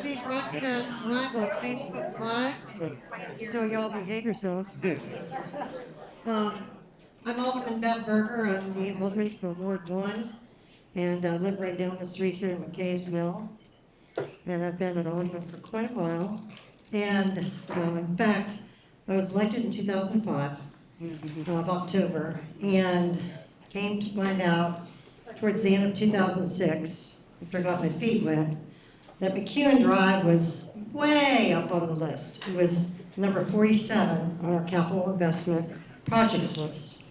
be broadcast live on Facebook Live, so y'all behave yourselves. Um, I'm Alderman Bev Berger. I'm the Alderman for Ward 1, and I live right down the street here in McKaysville. And I've been an Alderman for quite a while. And in fact, I was elected in 2005 of October, and came to find out towards the end of 2006, after I got my feet wet, that McEwen Drive was way up on the list. It was number 47 on our capital investment projects list.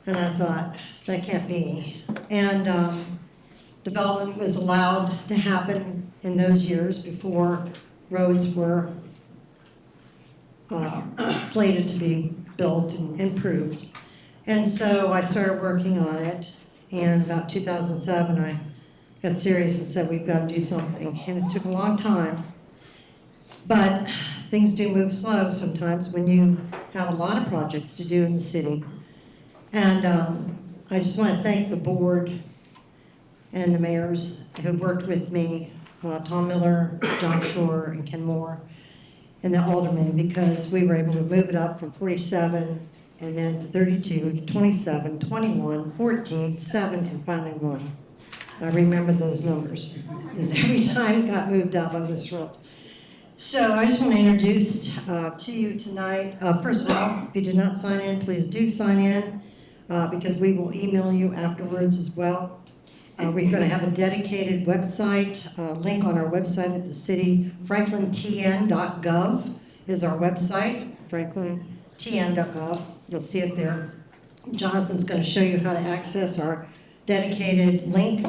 And I thought, that can't be. And development was allowed to happen in those years before roads were slated to be built and improved. And so I started working on it, and about 2007 I got serious and said, we've got to do something. And it took a long time, but things do move slow sometimes when you have a lot of projects to do in the city. And I just want to thank the board and the mayors who worked with me, Tom Miller, John Shore, and Ken Moore, and the aldermen, because we were able to move it up from 47 and then to 32 to 27, 21, 14, 7, and finally 1. I remember those numbers, because every time it got moved up, I was thrilled. So I just want to introduce to you tonight, first of all, if you did not sign in, please do sign in, because we will email you afterwards as well. We're going to have a dedicated website, link on our website at the city. FranklinTN.gov is our website, FranklinTN.gov. You'll see it there. Jonathan's going to show you how to access our dedicated link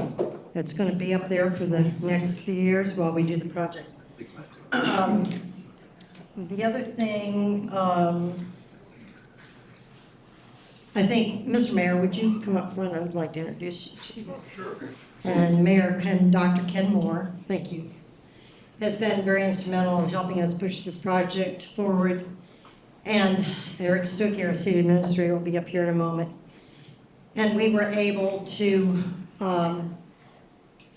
that's going to be up there for the next few years while we do the project. The other thing, I think, Mr. Mayor, would you come up front? I would like to introduce you. Sure. And Dr. Ken Moore, thank you, has been very instrumental in helping us push this project forward. And Eric Stuckey, our city administrator, will be up here in a moment. And we were able to find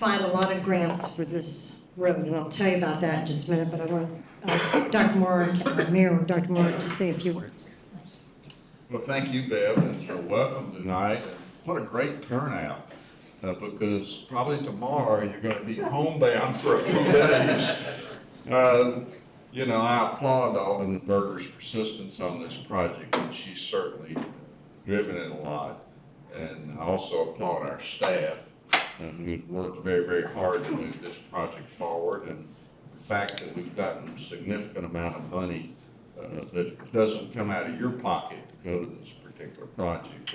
a lot of grants for this road, and I'll tell you about that in just a minute, but I want Dr. Moore, Mayor Dr. Moore, to say a few words. Well, thank you, Bev, and you're welcome tonight. What a great turnout, because probably tomorrow you're going to be homebound for a few days. You know, I applaud Alderman Berger's persistence on this project, and she's certainly driven it a lot. And I also applaud our staff, who's worked very, very hard to move this project forward. And the fact that we've gotten a significant amount of money that doesn't come out of your pocket to go to this particular project.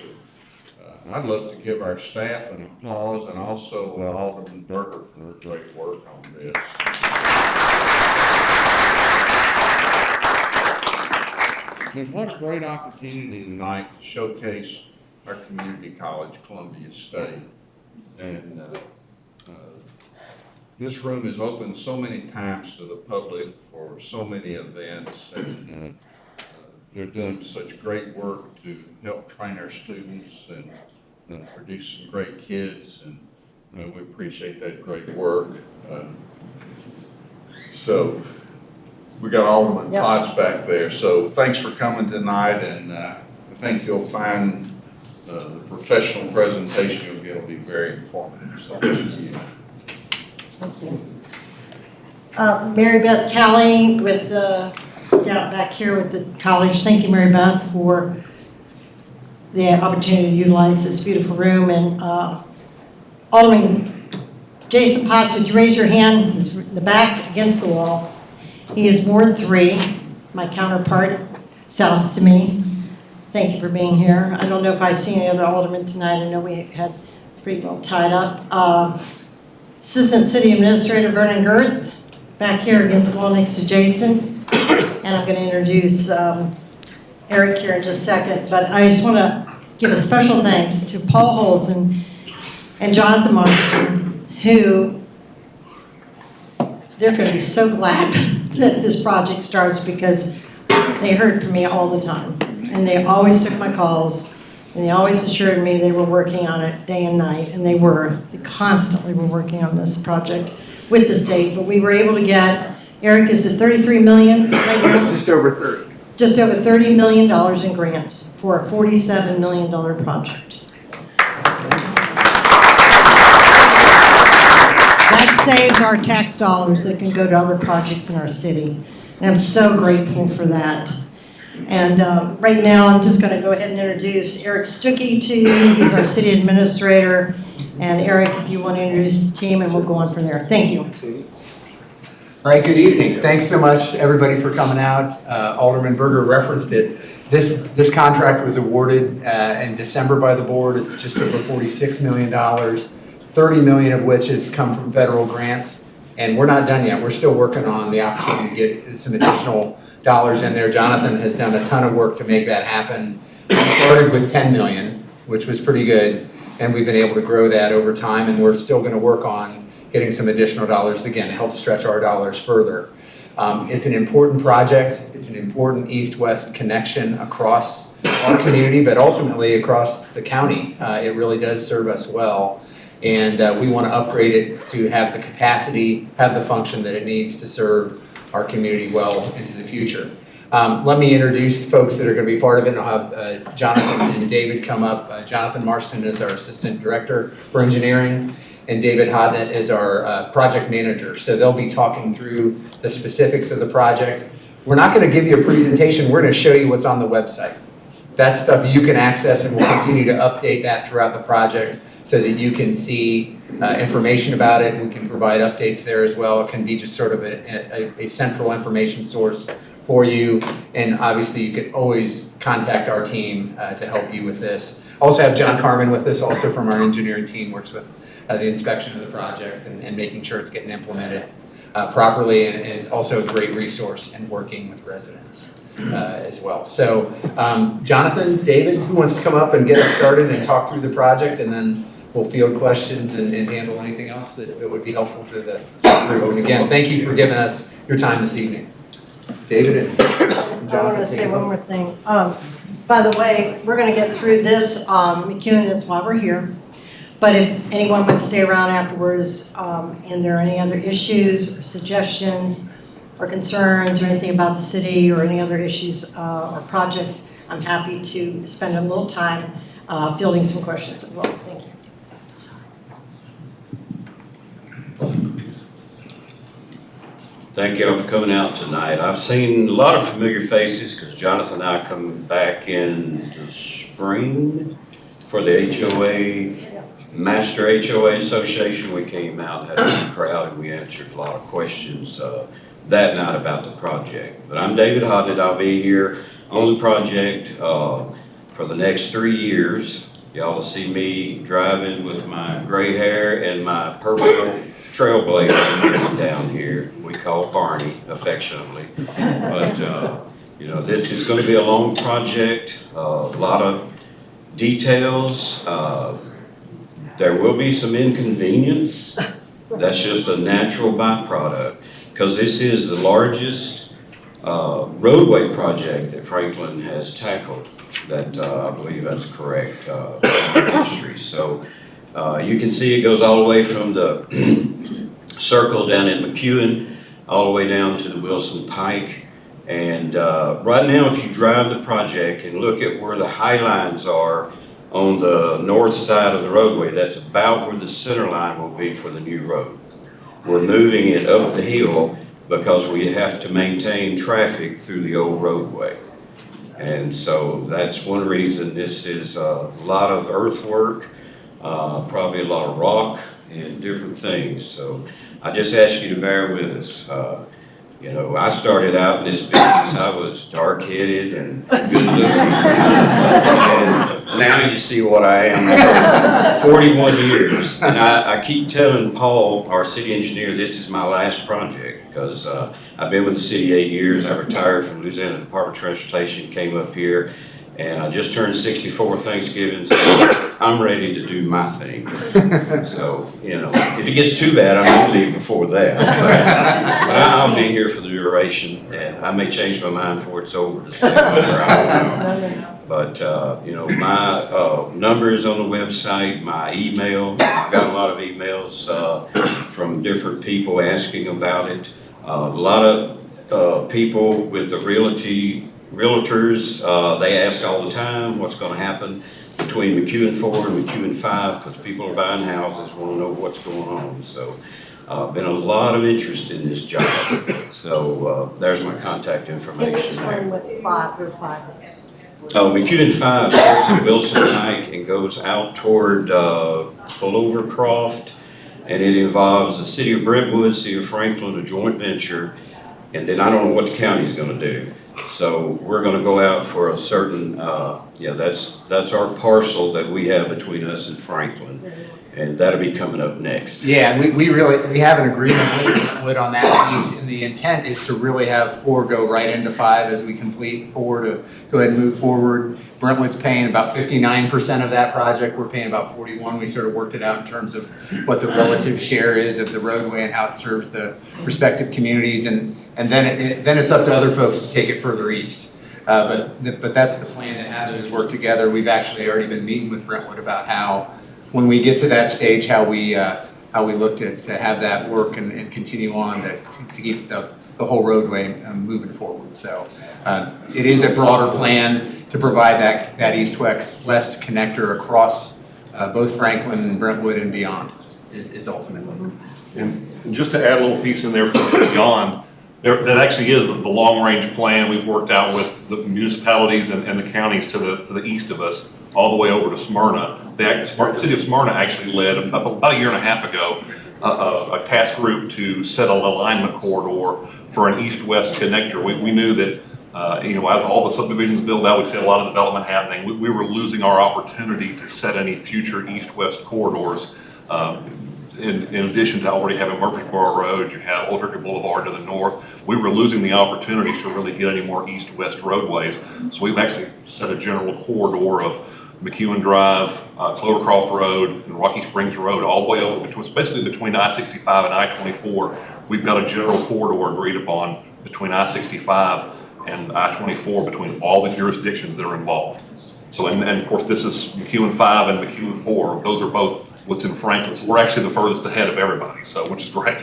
I'd love to give our staff an applause, and also Alderman Berger for her great work on this. And what a great opportunity tonight to showcase our community college, Columbia State. And this room is open so many times to the public for so many events, and they're doing such great work to help train our students and produce some great kids, and we appreciate that great work. So we got Alderman Potts back there, so thanks for coming tonight, and I think you'll find the professional presentation you'll get will be very informative, so thank you. Thank you. Mary Beth Kelly with the, down back here with the college. Thank you, Mary Beth, for the opportunity to utilize this beautiful room. And Alderman Jason Potts, would you raise your hand? He's in the back against the wall. He is Ward 3, my counterpart, south to me. Thank you for being here. I don't know if I see any other aldermen tonight. I know we had pretty well tied up. Assistant City Administrator Vernon Girth, back here against the wall next to Jason. And I'm going to introduce Eric here in just a second. But I just want to give a special thanks to Paul Holzen and Jonathan Marston, who they're going to be so glad that this project starts, because they heard from me all the time. And they always took my calls, and they always assured me they were working on it day and night, and they constantly were working on this project. with the state, but we were able to get, Eric, is it 33 million right now? Just over 30. Just over $30 million in grants for a $47 million project. That saves our tax dollars that can go to other projects in our city. And I'm so grateful for that. And right now, I'm just going to go ahead and introduce Eric Stuckey to you. He's our city administrator. And Eric, if you want to introduce the team, and we'll go on from there. Thank you. All right, good evening. Thanks so much, everybody, for coming out. Alderman Berger referenced it. This contract was awarded in December by the board. It's just over $46 million, $30 million of which has come from federal grants. And we're not done yet. We're still working on the opportunity to get some additional dollars in there. Jonathan has done a ton of work to make that happen. We started with $10 million, which was pretty good, and we've been able to grow that over time, and we're still going to work on getting some additional dollars, again, to help stretch our dollars further. It's an important project. It's an important east-west connection across our community, but ultimately across the county. It really does serve us well, and we want to upgrade it to have the capacity, have the function that it needs to serve our community well into the future. Let me introduce folks that are going to be part of it. I'll have Jonathan and David come up. Jonathan Marston is our Assistant Director for Engineering, and David Hodnett is our Project Manager. So they'll be talking through the specifics of the project. We're not going to give you a presentation. We're going to show you what's on the website. That's stuff you can access, and we'll continue to update that throughout the project so that you can see information about it. We can provide updates there as well. It can be just sort of a central information source for you. And obviously you can always contact our team to help you with this. Also have John Carmen with us, also from our engineering team, works with the inspection of the project and making sure it's getting implemented properly, and is also a great resource in working with residents as well. So Jonathan, David, who wants to come up and get us started and talk through the project, and then we'll field questions and handle anything else that would be helpful to the group. And again, thank you for giving us your time this evening. David and Jonathan. I want to say one more thing. By the way, we're going to get through this, McEwen, that's why we're here. But if anyone would stay around afterwards, and there are any other issues or suggestions or concerns or anything about the city or any other issues or projects, I'm happy to spend a little time fielding some questions as well. Thank you. Thank you all for coming out tonight. I've seen a lot of familiar faces because Jonathan and I come back in the spring for the HOA, Master HOA Association. We came out, had a big crowd, and we answered a lot of questions that night about the project. But I'm David Hodnett. I'll be here on the project for the next 3 years. Y'all will see me driving with my gray hair and my purple Trailblazer down here. We call Barney affectionately. But you know, this is going to be a long project, a lot of details. There will be some inconvenience. That's just a natural byproduct, because this is the largest roadway project that Franklin has tackled. That I believe that's correct in history. So you can see it goes all the way from the circle down at McEwen all the way down to the Wilson Pike. And right now, if you drive the project and look at where the high lines are on the north side of the roadway, that's about where the center line will be for the new road. We're moving it up the hill because we have to maintain traffic through the old roadway. And so that's one reason. This is a lot of earthwork, probably a lot of rock and different things. So I just ask you to bear with us. You know, I started out in this business, I was dark-headed and good-looking. And now you see what I am, 41 years. And I keep telling Paul, our city engineer, this is my last project, because I've been with the city 8 years. I retired from Louisiana Department of Transportation, came up here, and I just turned 64 Thanksgiving, so I'm ready to do my things. So, you know, if it gets too bad, I'm gonna leave before that. But I'll be here for the duration, and I may change my mind before it's over to stay over. I don't know. But, you know, my numbers on the website, my email, I've got a lot of emails from different people asking about it. A lot of people with the realtors, they ask all the time what's going to happen between McEwen 4 and McEwen 5, because people are buying houses, want to know what's going on. So been a lot of interest in this job. So there's my contact Can you information explain there. what your 5 is? McEwen 5 starts at Wilson Pike and goes out toward Clovercroft, and it involves the city of Brentwood, city of Franklin, a joint venture, and then I don't know what the county's gonna do. So we're gonna go out for a certain, that's our parcel that we have between us and Franklin, and that'll be coming up next. Yeah, and we have an agreement with on that piece, and the intent is to really have 4 go right into 5 as we complete 4 to go ahead and move forward. Brentwood's paying about 59% of that project, we're paying about 41. We sort of worked it out in terms of what the relative share is of the roadway and how it serves the respective communities, and then it's up to other folks to take it further east. But that's the plan, to have those work together. We've actually already been meeting with Brentwood about how, when we get to that stage, how we look to have that work and continue on to keep the whole roadway moving forward. So it is a broader plan to provide that east-west connector across both Franklin and Brentwood and beyond is ultimately. And just to add a little piece in there for beyond, that actually is the long-range plan we've worked out with the municipalities and the counties to the east of us, all the way over to Smyrna. The city of Smyrna actually led, about a year and a half ago, a task group to set an alignment corridor for an east-west connector. We knew that, as all the subdivisions build out, we see a lot of development happening. We were losing our opportunity to set any future east-west corridors. In addition to already having Murfreesboro Road, you have Old Hickory Boulevard to the north. We were losing the opportunities to really get any more east-west roadways. So we've actually set a general corridor of McEwen Drive, Clovercroft Road, and Rocky Springs Road, all the way over basically between I-65 and I-24. We've got a general corridor agreed upon between I-65 and I-24 between all the jurisdictions that are involved. So, and of course, this is McEwen 5 and McEwen 4. Those are both what's in Franklin. So we're actually the furthest ahead of everybody, which is great.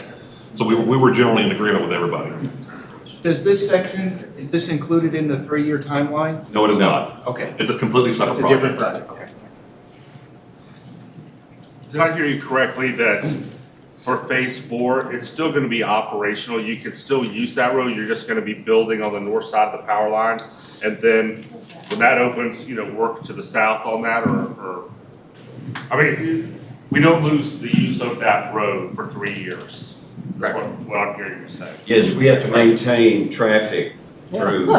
So we were generally in agreement with everybody. Does this section, is this included in the 3-year timeline? No, it is not. Okay. It's a completely separate It's a project. different project, okay. Did I hear you correctly that for phase 4, it's still gonna be operational? You can still use that road, you're just gonna be building on the north side of the power lines? And then when that opens, work to the south on that or I mean, we don't lose the use of that road for 3 years. That's what I'm hearing you say. Yes, we have to maintain traffic through.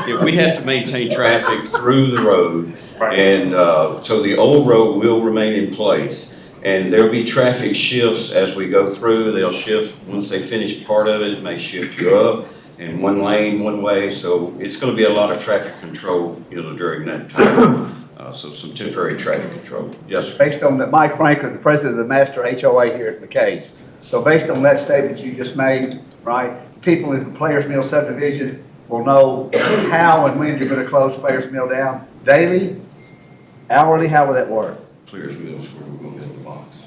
Yeah, we have to maintain traffic through the road, and so the old road will remain in place. And there'll be traffic shifts as we go through. They'll shift, once they finish part of it may shift you up in one lane, one way. So it's going to be a lot of traffic control, during that time. So some temporary traffic control. Yes, sir. Based on that, Mike Franklin, the president of the Master HOA here at McKay's. So based on that statement you just made, right, people in the Players Mill subdivision will know how and when you're going to close Players Mill down? Daily? Hourly? How will that work? Players Mill's where we're going to build the box.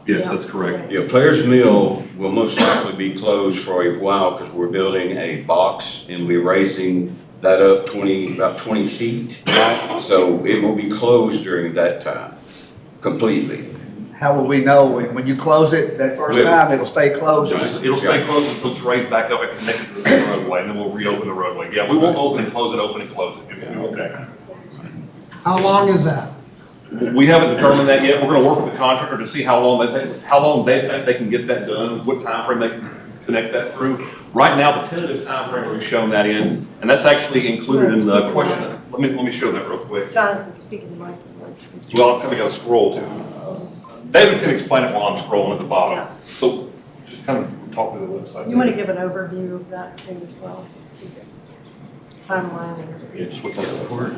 Yes, that's correct. Yeah, Players Mill will most likely be closed for a while because we're building a box and we're raising that up about 20 feet. So it will be closed during that time, completely. How will we know when you close it that first time, it'll stay closed? It'll stay closed until it's raised back up and connected to the roadway, and then we'll reopen the roadway. Yeah, we won't open and close it, open and close it. Okay. How long is that? We haven't determined that yet. We're gonna work with the contractor to see how long they think they can get that done, what time frame they can connect that through. Right now, the tentative time frame we've shown that in, and that's actually included in the question. Let me show that real quick. Jonathan, speaking to Mike. Well, I've kind of got to scroll too. David can explain it while I'm scrolling at the bottom. Yes. So just kind of talk through the website. You want to give an overview of that thing as well? Timeline and Yeah, just what's on the report.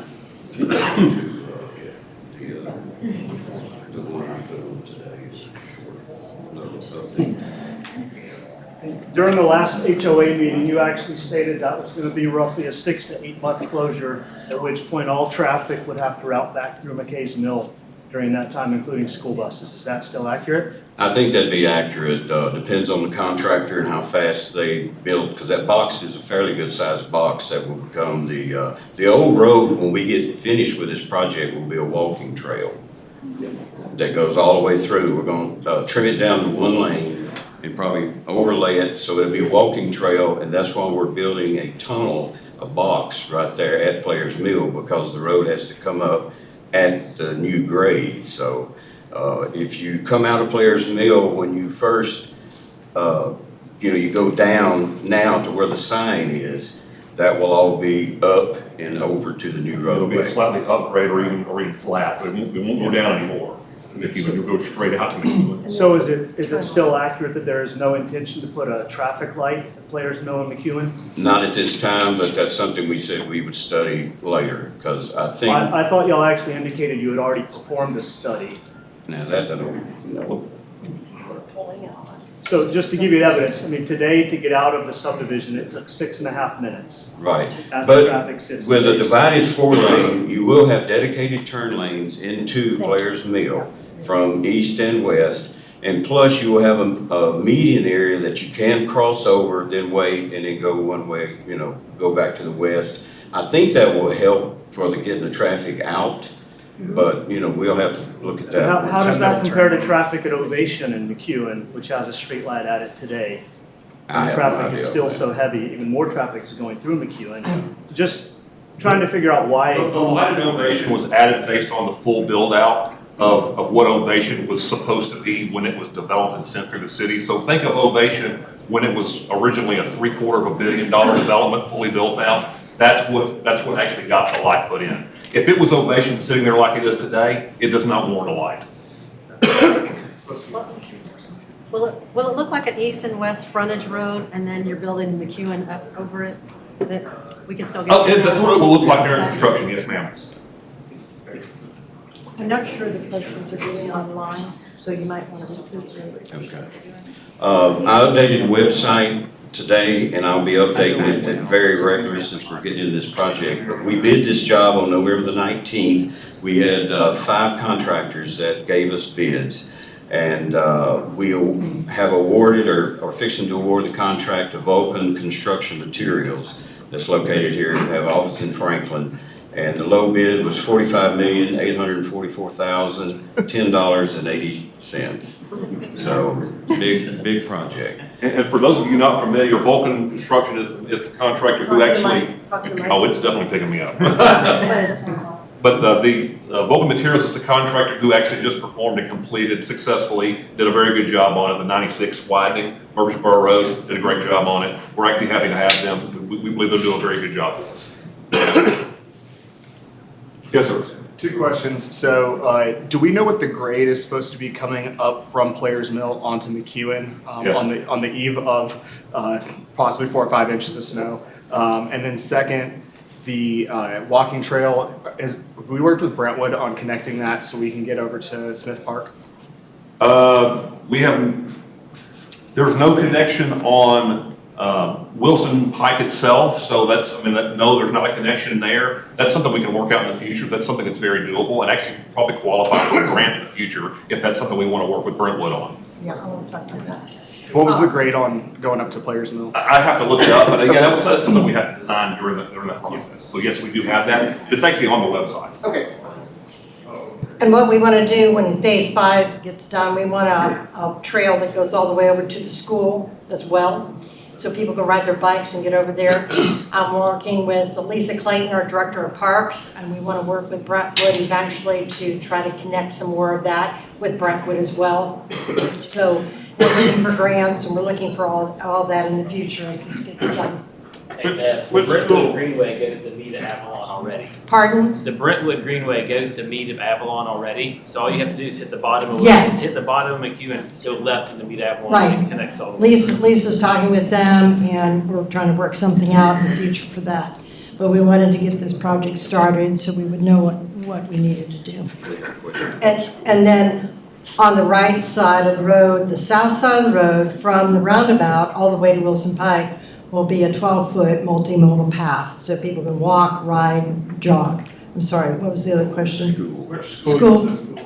During the last HOA meeting, you actually stated that was going to be roughly a 6 to 8 month closure, at which point all traffic would have to route back through McKay's Mill during that time, including school buses. Is that still accurate? I think that'd be accurate. Depends on the contractor and how fast they build, because that box is a fairly good sized box that will become the old road when we get finished with this project will be a walking trail that goes all the way through. We're going to trim it down to 1 lane and probably overlay it so it'll be a walking trail, and that's why we're building a tunnel, a box right there at Players Mill, because the road has to come up at the new grade. So if you come out of Players Mill, when you first, you go down now to where the sign is, that will all be up and over to the new It'll be a roadway. slightly upgrade or even flat, but it won't go down anymore. If you go straight out to McEwen. So is it still accurate that there is no intention to put a traffic light at Players Mill and McEwen? Not at this time, but that's something we said we would study later, because I think, I thought y'all actually indicated you had already performed this study. now that I don't know. So just to give you evidence, I mean, today to get out of the subdivision, it took 6.5 minutes. Right, As the but traffic sits. with a divided 4-lane, you will have dedicated turn lanes into Players Mill from east and west. And plus you will have a median area that you can cross over, then wait, and then go one way, go back to the west. I think that will help for getting the traffic out, but, we'll have to look at that. How does that compare to traffic at Ovation and McEwen, which has a street light at it today? I And have no traffic is idea. still so heavy, even more traffic is going through McEwen. Just trying to figure out why. The lighted Ovation was added based on the full build out of what Ovation was supposed to be when it was developed and sent through the city. So think of Ovation when it was originally a $750 million development, fully built out. That's what actually got the light put in. If it was Ovation sitting there like it is today, it does not warrant a light. Will it look like an east and west frontage road, and then you're building McEwen up over it, so that we can still get? That's what it will look like during construction, yes, ma'am. I'm not sure the questions are really online, so you might want to repeat those. Okay. I updated the website today, and I'll be updating it very regularly since we're getting into this project. But we bid this job on November the 19th. We had 5 contractors that gave us bids. And we have awarded or fixing to award the contract to Vulcan Construction Materials that's located here. We have office in Franklin. And the low bid was $45,844,010.80. So big project. And for those of you not familiar, Vulcan Construction is the contractor who actually, it's definitely picking me up. But the Vulcan Materials is the contractor who actually just performed and completed successfully, did a very good job on it, the 96 widening, Murfreesboro Road, did a great job on it. We're actually happy to have them. We believe they'll do a very good job for us. Yes, sir. 2 questions. So, do we know what the grade is supposed to be coming up from Players Mill onto McEwen Yes. on the eve of possibly 4 or 5 inches of snow? And then second, the walking trail, we worked with Brentwood on connecting that so we can get over to Smith Park. There's no connection on Wilson Pike itself, so there's not a connection there. That's something we can work out in the future. That's something that's very doable and actually probably qualify for a grant in the future if that's something we want to work with Brentwood on. Yeah, I want to talk about that. What was the grade on going up to Players Mill? I have to look it up, but again, that's something we have to design during that process. So yes, we do have that. It's actually on the website. Okay. And what we want to do when phase 5 gets done, we want a trail that goes all the way over to the school as well, so people can ride their bikes and get over there. I'm working with Lisa Clayton, our Director of Parks, and we want to work with Brentwood eventually to try to connect some more of that with Brentwood as well. So we're looking for grants, and we're looking for all that in the future as this gets done. And the Brentwood Greenway goes to meet at Avalon already. Pardon? The Brentwood Greenway goes to meet at Avalon already, so all you have to do is hit the bottom of Yes. hit the bottom of McEwen, go left and then meet Avalon, Right. and it connects all the way. Lisa's talking with them, and we're trying to work something out in the future for that. But we wanted to get this project started so we would know what we needed to do. And then on the right side of the road, the south side of the road, from the roundabout all the way to Wilson Pike, will be a 12-foot multimodal path, so people can walk, ride, jog. I'm sorry, what was the other question? School.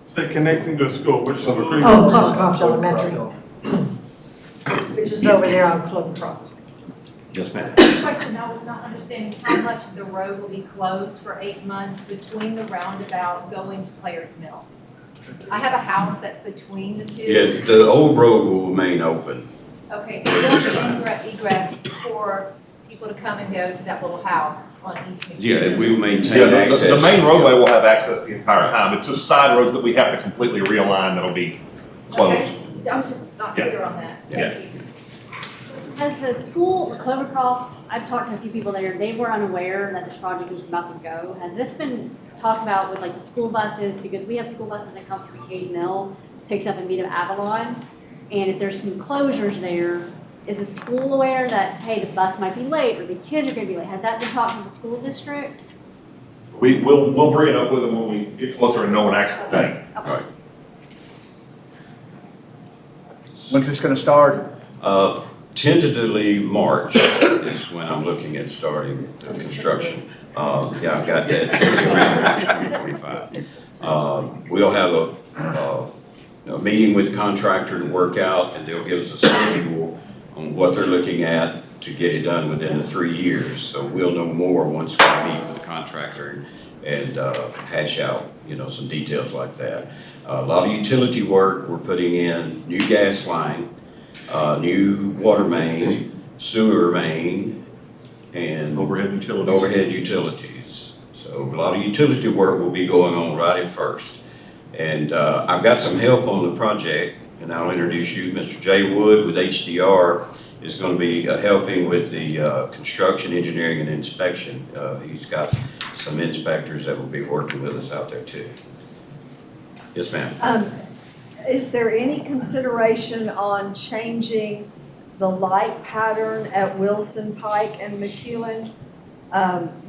Say connecting to a school, which Oh, Clovecroft Elementary, which is over there on Clovecroft. Yes, ma'am. Question, I was not understanding how much of the road will be closed for 8 months between the roundabout going to Players Mill? I have a house that's between the two. Yeah, the old road will remain open. Okay, so there's an egress for people to come and go to that little house on East McKean. Yeah, we will maintain Yeah, access. the main roadway will have access the entire time. It's just side roads that we have to completely realign that'll be closed. Okay, I was just not Yeah. clear on that. Yeah. Thank you. Has the school, Clovercroft, I've talked to a few people there, they were unaware that this project was about to go. Has this been talked about with like the school buses? Because we have school buses that come from McKay's Mill, picks up and meet at Avalon. And if there's some closures there, is the school aware that, hey, the bus might be late or the kids are gonna be late? Has that been talked to the school district? We'll bring it up with them when we get closer and know an actual date. Right. When's this gonna start? Tentatively March is when I'm looking at starting the construction. Yeah, I've got that, around March 2025. We'll have a meeting with the contractor to work out, and they'll give us a schedule on what they're looking at to get it done within the 3 years. So we'll know more once we meet with the contractor and hash out, some details like that. A lot of utility work, we're putting in new gas line, new water main, sewer main, and overhead utilities. So a lot of utility work will be going on right at first. And I've got some help on the project, and I'll introduce you. Mr. Jay Wood with HDR is going to be helping with the construction, engineering, and inspection. He's got some inspectors that will be working with us out there too. Yes, ma'am. Is there any consideration on changing the light pattern at Wilson Pike and McEwen?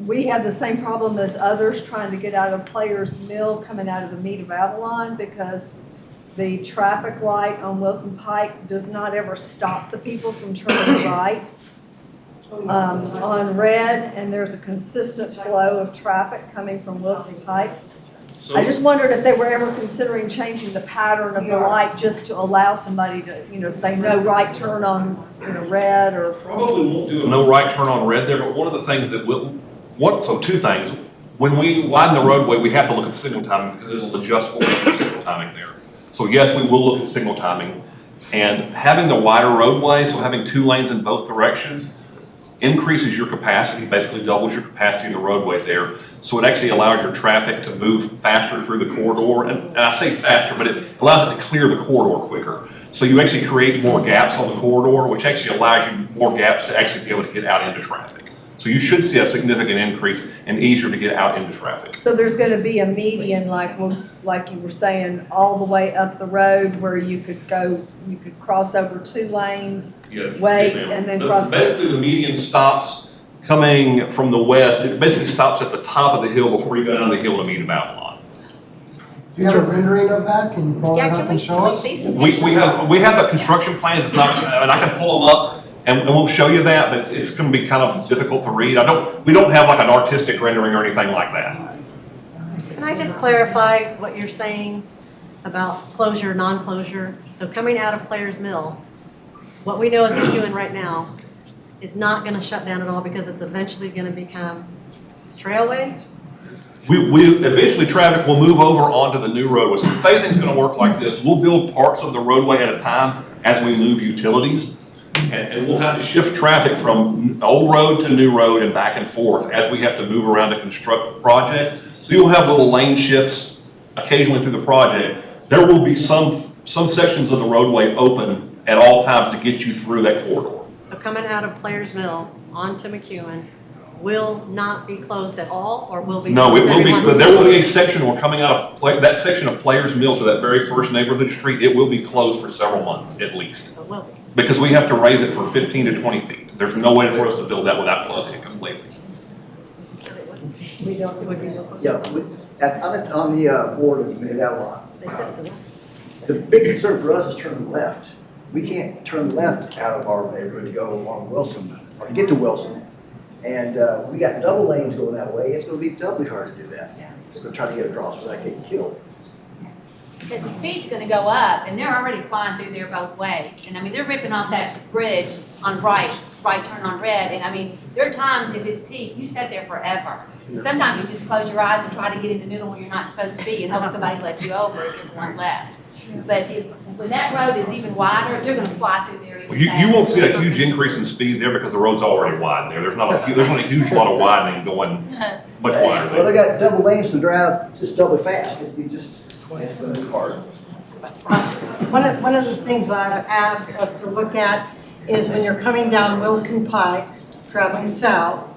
We have the same problem as others trying to get out of Players Mill coming out of the Mead of Avalon because the traffic light on Wilson Pike does not ever stop the people from turning right on red, and there's a consistent flow of traffic coming from Wilson Pike. I just wondered if they were ever considering changing the pattern of the light just to allow somebody to, say no right turn on, red or. Probably won't do a no right turn on red there, but one of the things that two things. When we widen the roadway, we have to look at the signal timing because it'll adjust what we do for signal timing there. So yes, we will look at signal timing. And having the wider roadway, so having 2 lanes in both directions, increases your capacity, basically doubles your capacity of the roadway there. So it actually allows your traffic to move faster through the corridor. And I say faster, but it allows it to clear the corridor quicker. So you actually create more gaps on the corridor, which actually allows you more gaps to actually be able to get out into traffic. So you should see a significant increase and easier to get out into traffic. So there's going to be a median, like you were saying, all the way up the road where you could cross over 2 lanes, wait, and then cross. Basically, the median stops coming from the west. It basically stops at the top of the hill before you go down the hill to Mead of Avalon. Do you have a rendering of that? Can you pull that up and show us? We have the construction plans. It's not, and I can pull them up. And we'll show you that, but it's going to be kind of difficult to read. We don't have like an artistic rendering or anything like that. Can I just clarify what you're saying about closure, non-closure? So coming out of Players Mill, what we know is McEwen right now is not going to shut down at all because it's eventually going to become trailway? We eventually traffic will move over onto the new roadway. So the phasing is going to work like this. We'll build parts of the roadway at a time as we move utilities. And we'll have to shift traffic from old road to new road and back and forth as we have to move around to construct the project. So you'll have little lane shifts occasionally through the project. There will be some sections of the roadway open at all times to get you through that corridor. So coming out of Players Mill onto McEwen will not be closed at all, or will be? No, it closed will be. every once in a There will while? be a section where coming out of that section of Players Mill to that very first neighborhood street, it will be closed for several months at least. It will be. Because we have to raise it for 15 to 20 feet. There's no way for us to build that without closing it completely. We don't. Yeah, I'm on the board of Mid Avalon, The big concern for us is turning left. We can't turn left out of our neighborhood to go along Wilson or to get to Wilson. And we got double lanes going that way. It's gonna be doubly hard to do that. It's gonna try to get across without getting killed. Because the speed's gonna go up, and they're already flying through there both ways. And I mean, they're ripping off that bridge on right turn on red, and I mean, there are times if it's peak, you sit there forever. Sometimes you just close your eyes and try to get in the middle where you're not supposed to be and hope somebody lets you over if you're going left. But when that road is even wider, they're gonna fly through there even faster. You won't see a huge increase in speed there because the road's already wide there. There's not a huge lot of widening going much wider Well, they there. got double lanes to drive just doubly fast. It'd be just, it's gonna be hard. One of the things I've asked us to look at is when you're coming down Wilson Pike, traveling south,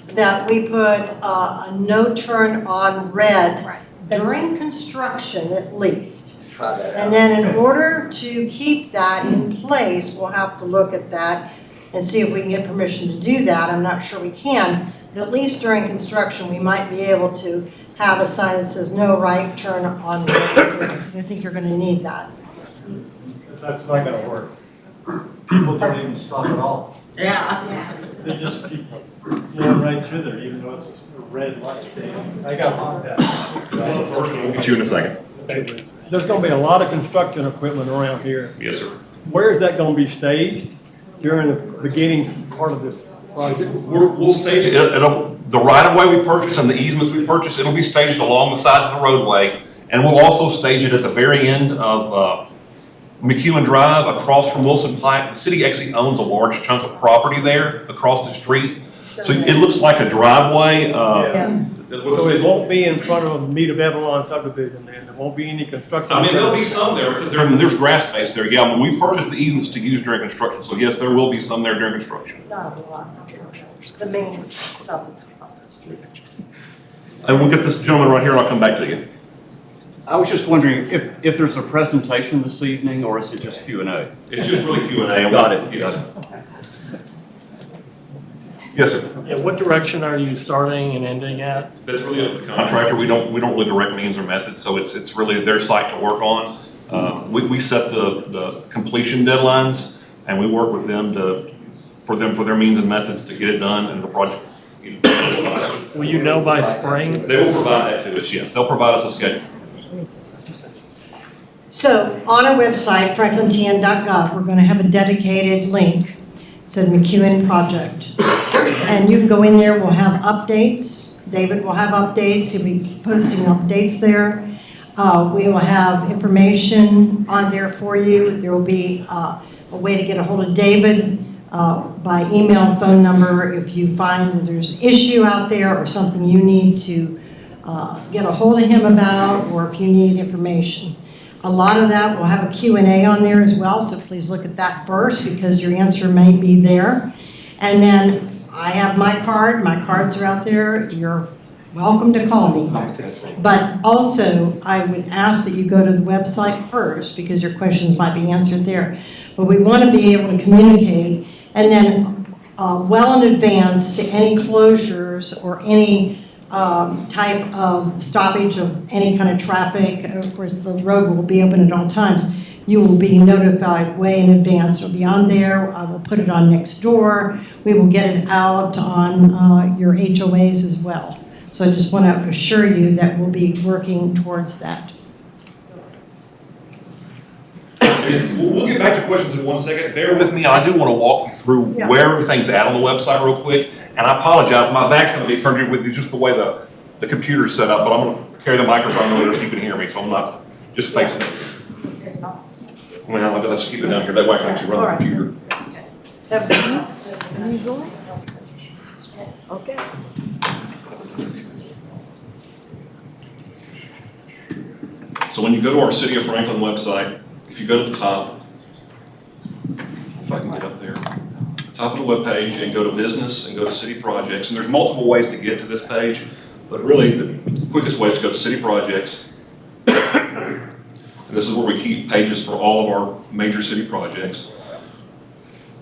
that we put a no turn on red during construction at least. Try that out. And then in order to keep that in place, we'll have to look at that and see if we can get permission to do that. I'm not sure we can, but at least during construction, we might be able to have a sign that says no right turn on red, because I think you're gonna need that. That's not gonna work. People don't even stop at all. Yeah. They just keep going right through there, even though it's a red light. I got honked at. We'll get you in a second. There's gonna be a lot of construction equipment around here. Yes, sir. Where is that gonna be staged during the beginning part of this project? We'll stage it, the right of way we purchase and the easements we purchase, it'll be staged along the sides of the roadway. And we'll also stage it at the very end of McEwen Drive across from Wilson Pike. The city actually owns a large chunk of property there across the street. So it looks like a driveway. So it won't be in front of a Mead of Avalon subdivision then? There won't be any construction? I mean, there'll be some there because there's grass space there. Yeah, when we purchased the easements to use during construction. So yes, there will be some there during construction. Not a lot. The main stuff. And we'll get this gentleman right here and I'll come back to you. I was just wondering if there's a presentation this evening, or is it just Q&A? It's just really Q&A. Got it. Yes. Yes, sir. Yeah, what direction are you starting and ending at? That's really up to the contractor. We don't really direct means or methods, so it's really their site to work on. We set the completion deadlines, and we work with them for their means and methods to get it done and the project. Will you know by spring? They will provide that to us. Yes, they'll provide us a schedule. So on our website, franklintn.gov, we're going to have a dedicated link. It said McEwen Project. And you can go in there, we'll have updates. David will have updates, he'll be posting updates there. We will have information on there for you. There will be a way to get a hold of David by email and phone number if you find that there's an issue out there or something you need to get a hold of him about, or if you need information. A lot of that, we'll have a Q&A on there as well, so please look at that first because your answer may be there. And then I have my cards are out there, you're welcome to call me. But also, I would ask that you go to the website first because your questions might be answered there. But we want to be able to communicate, and then well in advance to any closures or any type of stoppage of any kind of traffic. Of course, the road will be open at all times. You will be notified way in advance. It'll be on there. I will put it on next door. We will get it out on your HOAs as well. So I just want to assure you that we'll be working towards that. We'll get back to questions in 1 second. Bear with me. I do want to walk you through where everything's at on the website real quick. And I apologize, my back's going to be turned here with you just the way the computer's set up, but I'm going to carry the microphone over so you can hear me, so I'm not just facing it. Well, let's keep it down here. That way I can actually run the computer. Okay. So when you go to our City of Franklin website, if you go to the top, if I can get up there, top of the web page and go to business and go to city projects, and there's multiple ways to get to this page, but really the quickest way is to go to city projects. And this is where we keep pages for all of our major city projects.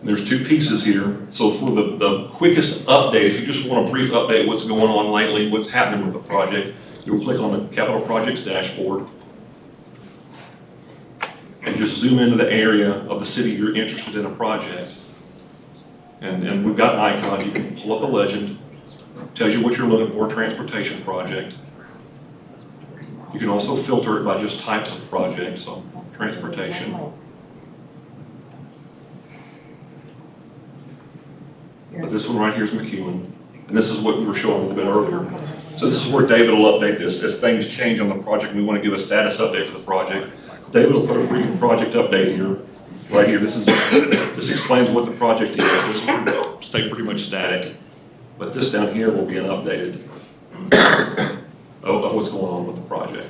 There's two pieces here. So for the quickest update, if you just want a brief update what's going on lately, what's happening with the project, you'll click on the Capital Projects dashboard. and just zoom into the area of the city you're interested in a project. And we've got an icon, you can pull up a legend, tells you what you're looking for, transportation project. You can also filter it by just types of projects, so transportation. But this one right here is McEwen, and this is what we were showing a little bit earlier. So this is where David will update this. As things change on the project, we want to give a status update to the project. David will put a brief project update here, right here. This explains what the project is. This will stay pretty much static. But this down here will be an updated of what's going on with the project.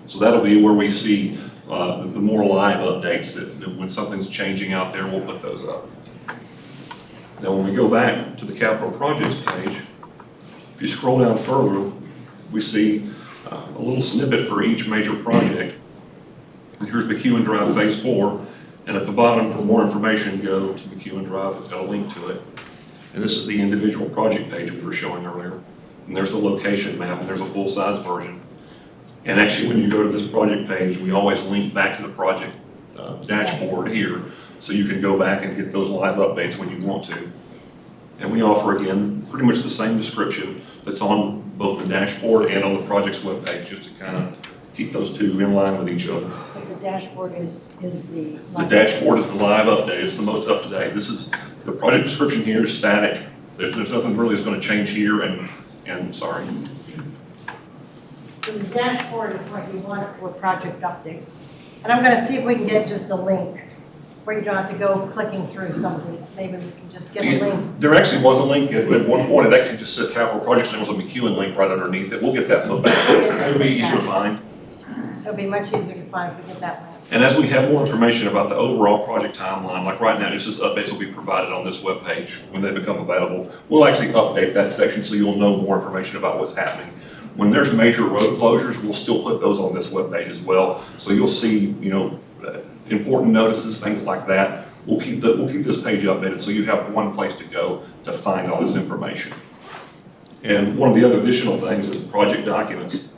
So that'll be where we see the more live updates that when something's changing out there, we'll put those up. Now, when we go back to the capital projects page, if you scroll down further, we see a little snippet for each major project. And here's McEwen Drive Phase 4, and at the bottom, for more information, go to McEwen Drive. It's got a link to it. And this is the individual project page we were showing earlier. And there's the location map, and there's a full-size version. And actually, when you go to this project page, we always link back to the project dashboard here, so you can go back and get those live updates when you want to. And we offer, again, pretty much the same description that's on both the dashboard and on the project's webpage, just to kind of keep those two in line with each other. But the dashboard is the. The dashboard is the live update. It's the most up to date. This is, the project description here is static. There's nothing really that's going to change here, and sorry. So the dashboard is what you want for project updates. And I'm gonna see if we can get just a link where you don't have to go clicking through some of these. Maybe we can just get a link. There actually was a link at one point. It actually just said capital projects, and there was a McEwen link right underneath it. We'll get that put back. It'll be easier to find. It'll be much easier to find if we get that link. And as we have more information about the overall project timeline, like right now, just as updates will be provided on this webpage when they become available, we'll actually update that section so you'll know more information about what's happening. When there's major road closures, we'll still put those on this webpage as well. So you'll see, important notices, things like that. We'll keep this page updated so you have one place to go to find all this information. And one of the other additional things is project documents.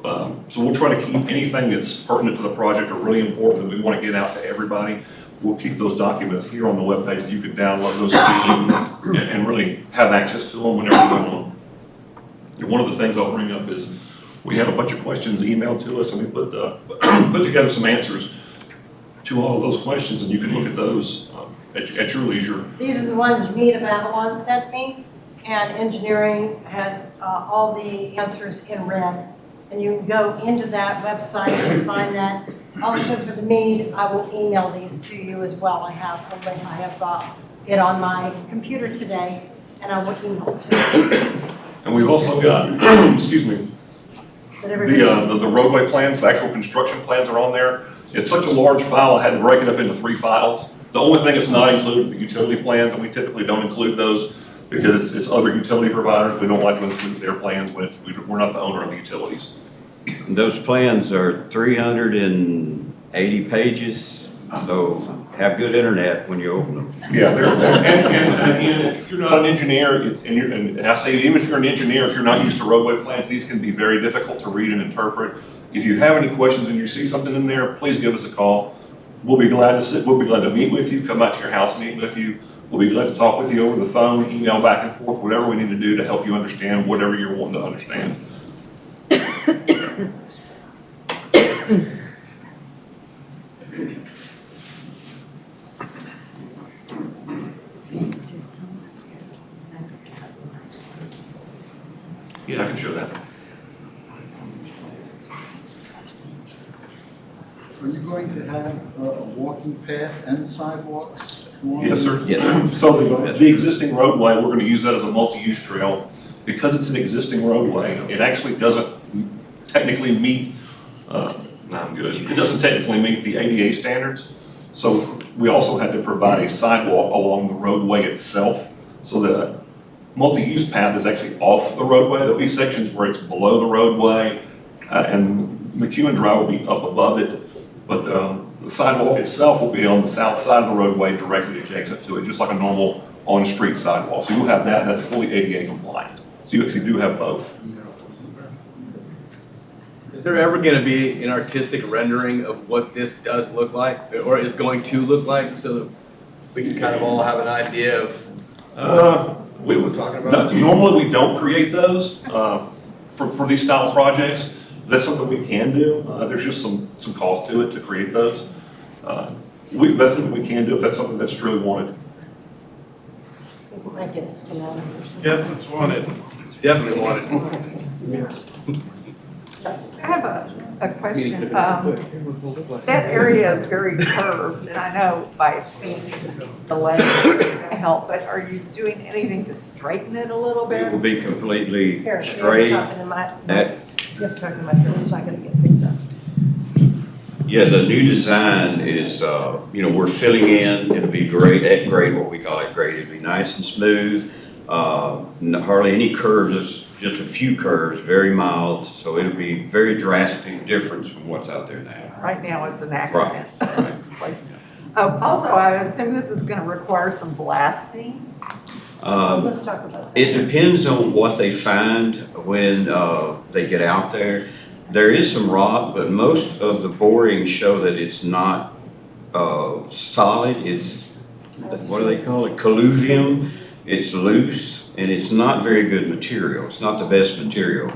So we'll try to keep anything that's pertinent to the project or really important that we want to get out to everybody. We'll keep those documents here on the webpage so you can download those and really have access to them whenever you want them. And one of the things I'll bring up is we had a bunch of questions emailed to us, and we put together some answers to all of those questions, and you can look at those at your leisure. These are the ones Mead of Avalon sent me, and engineering has all the answers in red. And you can go into that website and find that. Also for the Mead, I will email these to you as well. I have it on my computer today, and I will email it to you. And we've also got, excuse me, the roadway plans, the actual construction plans are on there. It's such a large file, I had to break it up into 3 files. The only thing that's not included are the utility plans, and we typically don't include those because it's other utility providers. We don't like to include their plans when we're not the owner of the utilities. And those plans are 380 pages, so have good internet when you open them. Yeah, and again, if you're not an engineer, and I say even if you're an engineer, if you're not used to roadway plans, these can be very difficult to read and interpret. If you have any questions and you see something in there, please give us a call. We'll be glad to meet with you, come out to your house, meet with you. We'll be glad to talk with you over the phone, email back and forth, whatever we need to do to help you understand whatever you're wanting to understand. Yeah, I can show that. Are you going to have a walking path and sidewalks? Yes, sir. Yes. So the existing roadway, we're going to use that as a multi-use trail. Because it's an existing roadway, it actually doesn't technically meet, It doesn't technically meet the ADA standards. So we also had to provide a sidewalk along the roadway itself. So the multi-use path is actually off the roadway. There'll be sections where it's below the roadway, and McEwen Drive will be up above it. But the sidewalk itself will be on the south side of the roadway directly adjacent to it, just like a normal on-street sidewalk. So you'll have that, and that's fully ADA compliant. So you actually do have both. Is there ever gonna be an artistic rendering of what this does look like, or is going to look like, so that we can kind of all have an idea of We what we're talking about? Normally, we don't create those for these style projects. That's something we can do. There's just some cost to it to create those. That's something we can do if that's something that's truly wanted. Might get a schematic. Yes, it's wanted. Definitely wanted. I have a question. That area is very curved, and I know by being delayed it can help, but are you doing anything to straighten it a little It will bit? be completely Here, straight. you're talking to my, At, you're talking about here, it's not gonna get picked up. yeah, the new design is, we're filling in, it'll be great, at grade, what we call it grade, it'll be nice and smooth. Hardly any curves, just a few curves, very mild, so it'll be very drastic difference from what's out there now. Right now, it's an accident. Right. Also, I assume this is gonna require some blasting? Let's talk about that. It depends on what they find when they get out there. There is some rock, but most of the borings show that it's not solid. It's, what do they call it? Colluvium. It's loose, and it's not very good material. It's not the best material.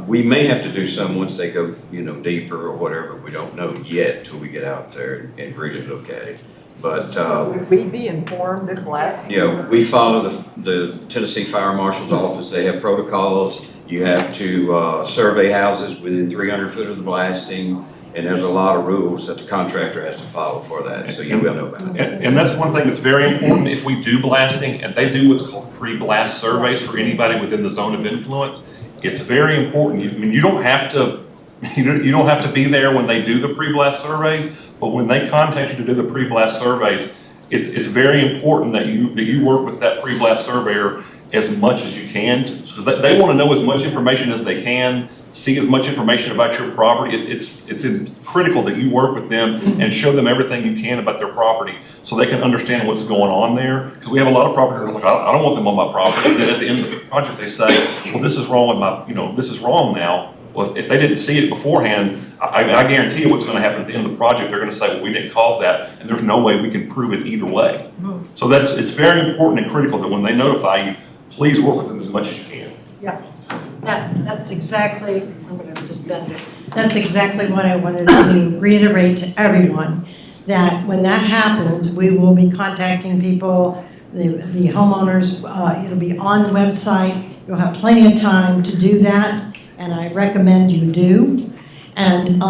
We may have to do some once they go, deeper or whatever. We don't know yet till we get out there and really look at it. But Would we be informed if blasting? we follow the Tennessee Fire Marshal's office. They have protocols. You have to survey houses within 300 foot of the blasting, and there's a lot of rules that the contractor has to follow for that, so you will know about it. And that's one thing that's very important. If we do blasting, and they do what's called pre-blast surveys for anybody within the zone of influence, it's very important. You don't have to, you don't have to be there when they do the pre-blast surveys, but when they contact you to do the pre-blast surveys, it's very important that you work with that pre-blast surveyor as much as you can, because they want to know as much information as they can, see as much information about your property. It's critical that you work with them and show them everything you can about their property so they can understand what's going on there. Because we have a lot of property that are like, I don't want them on my property. And then at the end of the project, they say, well, this is wrong with my, this is wrong now. Well, if they didn't see it beforehand, I guarantee you what's going to happen at the end of the project. They're going to say, well, we didn't cause that, and there's no way we can prove it either way. So it's very important and critical that when they notify you, please work with them as much as you can. Yeah, that's exactly, I'm gonna just bend it. That's exactly what I wanted to reiterate to everyone, that when that happens, we will be contacting people, the homeowners, it'll be on the website, you'll have plenty of time to do that, and I recommend you do. And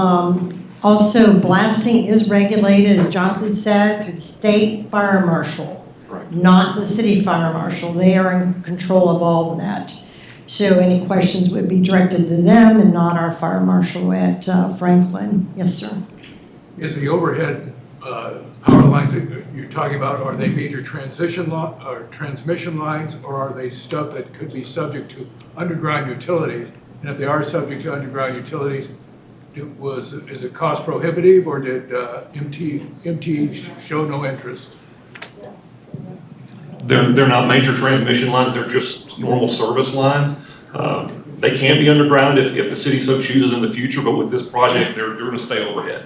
also, blasting is regulated, as John Cleese said, through the state fire marshal, not the city fire marshal. They are in control of all of that. So any questions would be directed to them and not our fire marshal at Franklin. Yes, sir. Is the overhead power lines that you're talking about, are they major transmission lines, or are they stuff that could be subject to underground utilities? And if they are subject to underground utilities, is it cost prohibitive, or did MT show no interest? They're not major transmission lines, they're just normal service lines. They can be underground if the city so chooses in the future, but with this project, they're gonna stay overhead.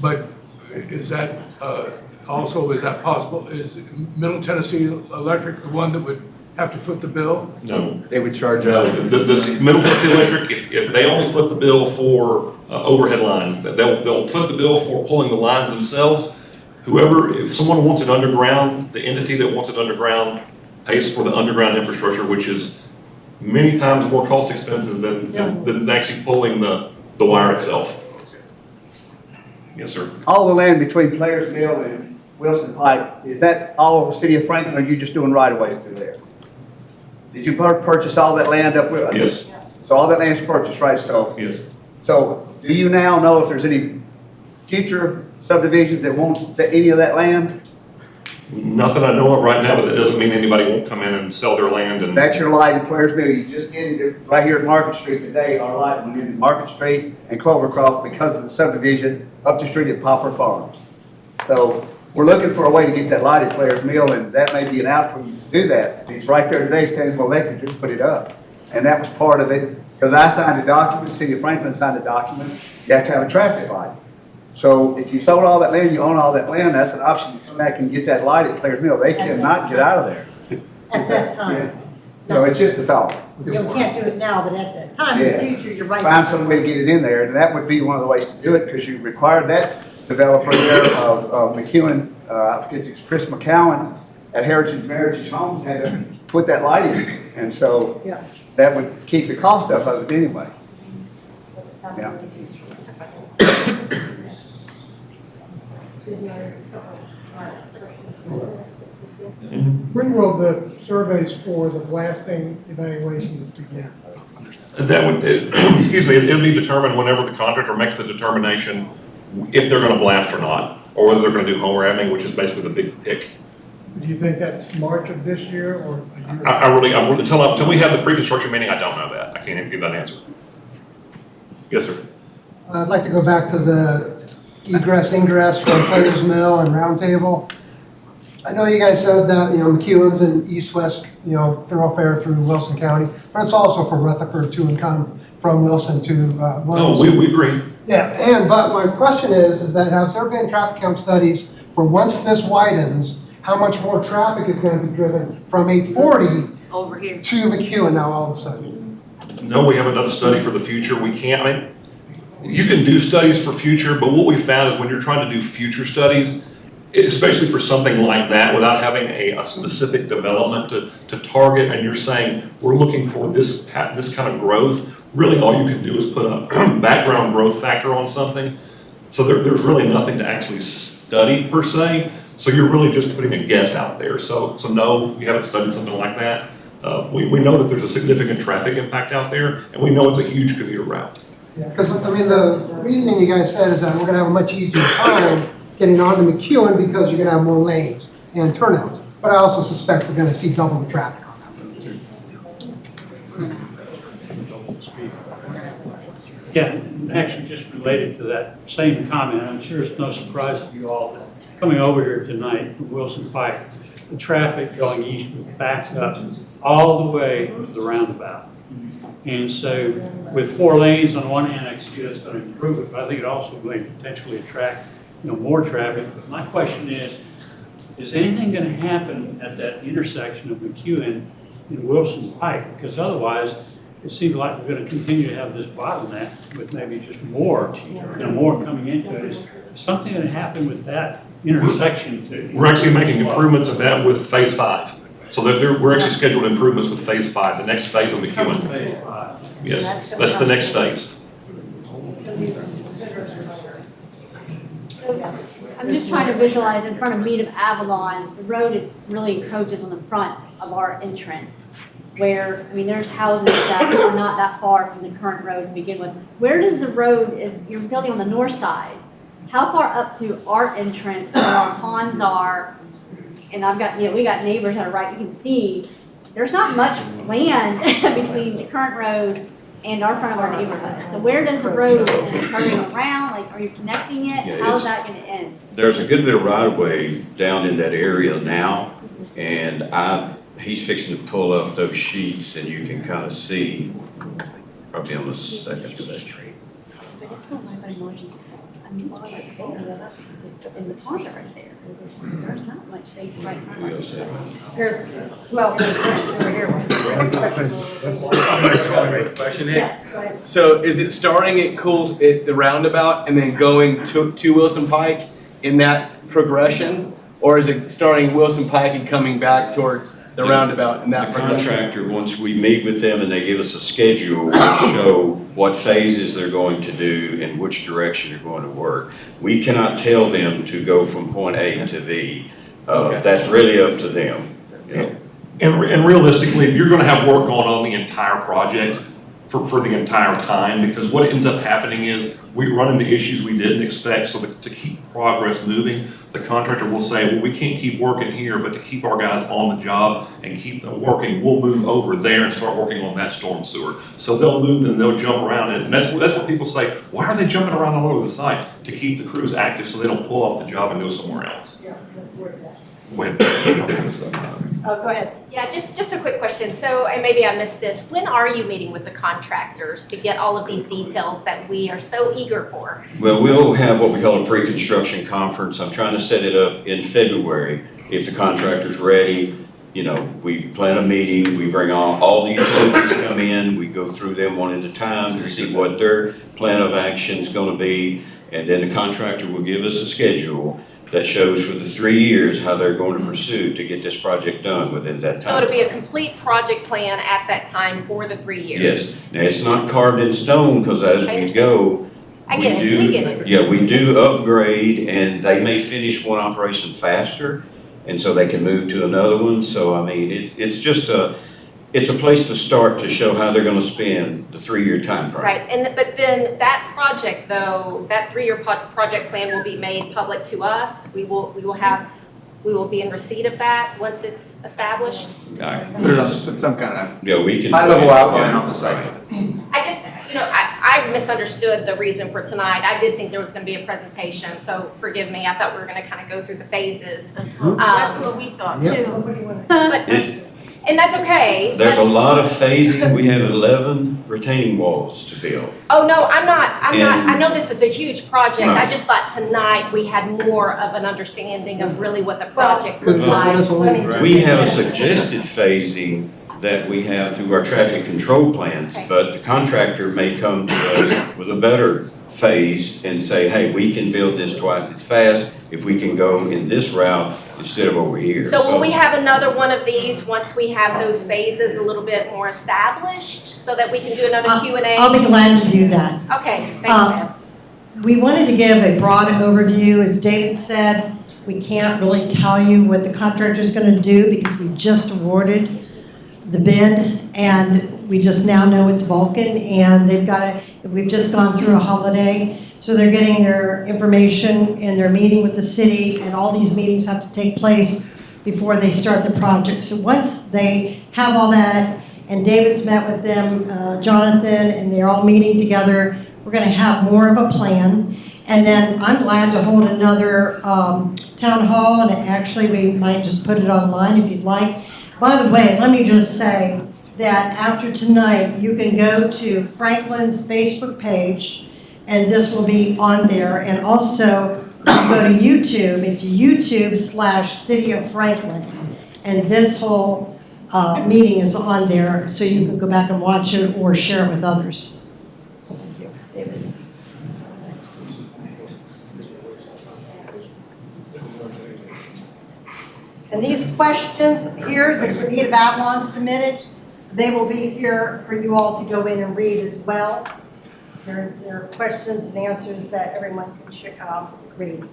But is that is that possible? Is Middle Tennessee Electric the one that would have to foot the bill? No. They would charge No, us. the Middle Tennessee Electric, if they only foot the bill for overhead lines, they'll foot the bill for pulling the lines themselves. If someone wants it underground, the entity that wants it underground pays for the underground infrastructure, which is many times more cost expensive than actually pulling the wire itself. Yes, sir. All the land between Players Mill and Wilson Pike, is that all of the city of Franklin, or are you just doing right-of-ways through there? Did you purchase all that land up with? Yes. So all that land's purchased, right? So. Yes. So do you now know if there's any future subdivisions that want any of that land? Nothing I know of right now, but that doesn't mean anybody won't come in and sell their land and. That's your light in Players Mill. You just ended it right here at Market Street today. Our light went into Market Street and Clovercroft because of the subdivision up the street at Popper Farms. So we're looking for a way to get that light at Players Mill, and that may be an out for you to do that. It's right there today, Stansville Electric just put it up. And that was part of it. Because I signed a document, City of Franklin signed a document, you have to have a traffic light. So if you sold all that land, you own all that land, that's an option, you come back and get that light at Players Mill, they cannot get out of there. At that time. So it's just a thought. You can't do it now, but at that time, in the future, you're right. Find some way to get it in there, and that would be one of the ways to do it, because you required that developer there of McEwen, I forget, it's Chris McCowan at Heritage Homes had to put that light in, and so Yeah. that would keep the cost up of it anyway. Yeah. When will the surveys for the blasting evaluation begin? That would, excuse me, it'll be determined whenever the contractor makes the determination if they're gonna blast or not, or whether they're gonna do home ramming, which is basically the big pick. Do you think that's March of this year or a year? I really, until we have the pre-construction meeting, I don't know that. I can't even give that answer. Yes, sir. I'd like to go back to the egress, ingress from Players Mill and Round Table. I know you guys said that, McEwen's an east-west, thoroughfare through Wilson County, but it's also for Rutherford to and come from Wilson to, No, Williamson. we agree. Yeah, but my question is that has there been traffic count studies for once this widens, how much more traffic is gonna be driven from 840 Over here. to McEwen now all of a sudden? No, we haven't done a study for the future. We can't, I mean, you can do studies for future, but what we found is when you're trying to do future studies, especially for something like that, without having a specific development to target, and you're saying, we're looking for this kind of growth, really all you can do is put a background growth factor on something. So there's really nothing to actually study per se. So you're really just putting a guess out there. So no, we haven't studied something like that. We know that there's a significant traffic impact out there, and we know it's a huge commuter route. Yeah, because, the reasoning you guys said is that we're gonna have a much easier time getting onto McEwen because you're gonna have more lanes and turnouts. But I also suspect we're gonna see double the traffic on that road too. Yeah, actually just related to that same comment, I'm sure it's no surprise to you all that coming over here tonight from Wilson Pike, the traffic going east was backed up all the way to the roundabout. And so with 4 lanes on one annex, that's going to improve it, but I think it also may potentially attract, more traffic. But my question is anything going to happen at that intersection of McEwen and Wilson Pike? Because otherwise, it seems like we're going to continue to have this bottleneck with maybe just more coming into it. Is something going to happen with that intersection too? We're actually making improvements of that with phase 5. So we're actually scheduled improvements with phase 5, the next phase of McEwen. Yes, that's the next phase. I'm just trying to visualize in front of Mead of Avalon, the road really encroaches on the front of our entrance. Where, there's houses that are not that far from the current road to begin with. Where does the road, you're building on the north side, how far up to our entrance where our ponds are? And we got neighbors that are right, you can see, there's not much land between the current road and our front of our neighborhood. So where does the road, is it curving around, are you connecting it? Yeah, How's that gonna end? There's a good bit of right of way down in that area now, and he's fixing to pull up those sheets and you can kind of see, probably on the second section. But it's not like by Margie's house. And the ponds are right there. There's not much space right in front of us. There's, well, over here. Question here. So is it starting at the roundabout and then going to Wilson Pike in that progression? Or is it starting Wilson Pike and coming back towards the roundabout in that The progression? contractor, once we meet with them and they give us a schedule, we show what phases they're going to do and which direction they're going to work. We cannot tell them to go from point A to B. That's really up to them. And realistically, you're gonna have work going on the entire project for the entire time, because what ends up happening is we run into issues we didn't expect. So to keep progress moving, the contractor will say, well, we can't keep working here, but to keep our guys on the job and keep them working, we'll move over there and start working on that storm sewer. So they'll move and they'll jump around, and that's what people say, why are they jumping around all over the site? To keep the crews active so they don't pull off the job and go somewhere else. Go ahead. Oh, go ahead. Yeah, just a quick question. So, and maybe I missed this, when are you meeting with the contractors to get all of these details that we are so eager for? Well, we'll have what we call a pre-construction conference. I'm trying to set it up in February. If the contractor's ready, you know, we plan a meeting, we bring on all the utilities come in, we go through them one at a time to see what their plan of action is gonna be. And then the contractor will give us a schedule that shows for the 3 years how they're going to pursue to get this project done within that So time. it'll be a complete project plan at that time for the 3 years? Yes, now it's not carved in stone, because as I we understand. go, I get it, we get it. Yeah, we do upgrade, and they may finish one operation faster, and so they can move to another one. So I mean, it's just it's a place to start to show how they're gonna spend the 3-year time frame. Right, and, but then that project though, that 3-year project plan will be made public to us? We will be in receipt of that once it's established? There's some kind of Yeah, we can. high-level outline on the site. I just, I misunderstood the reason for tonight. I did think there was gonna be a presentation, so forgive me. I thought we were gonna kind of go through the phases. That's what we thought Yep. too. It's- And that's okay. There's a but- lot of phasing. We have 11 retaining walls to build. Oh, no, I'm not, And- I know this is a huge project. Right. I just thought tonight we had more of an understanding of really what the project Well, looked Well, like. this will- Let me just We say have a that. suggested phasing that we have through our traffic control plans, Okay. but the contractor may come to us with a better phase and say, hey, we can build this twice as fast if we can go in this route instead of over here. So will we have another one of these once we have those phases a little bit more established, so that we can do another Q and A? I'll be glad to do that. Okay, thanks, ma'am. We wanted to give a broad overview. As David said, we can't really tell you what the contractor's gonna do because we just awarded the bid and we just now know it's Vulcan and we've just gone through a holiday. So they're getting their information and they're meeting with the city, and all these meetings have to take place before they start the project. So once they have all that, and David's met with them, Jonathan, and they're all meeting together, we're gonna have more of a plan. And then I'm glad to hold another town hall, and actually we might just put it online if you'd like. By the way, let me just say that after tonight, you can go to Franklin's Facebook page, and this will be on there. And also, if you go to YouTube, it's YouTube/City of Franklin. And this whole meeting is on there, so you can go back and watch it or share it with others. So thank you, David. And these questions here that Renita Babylon submitted, they will be here for you all to go in and read as well. There are questions and answers that everyone can read.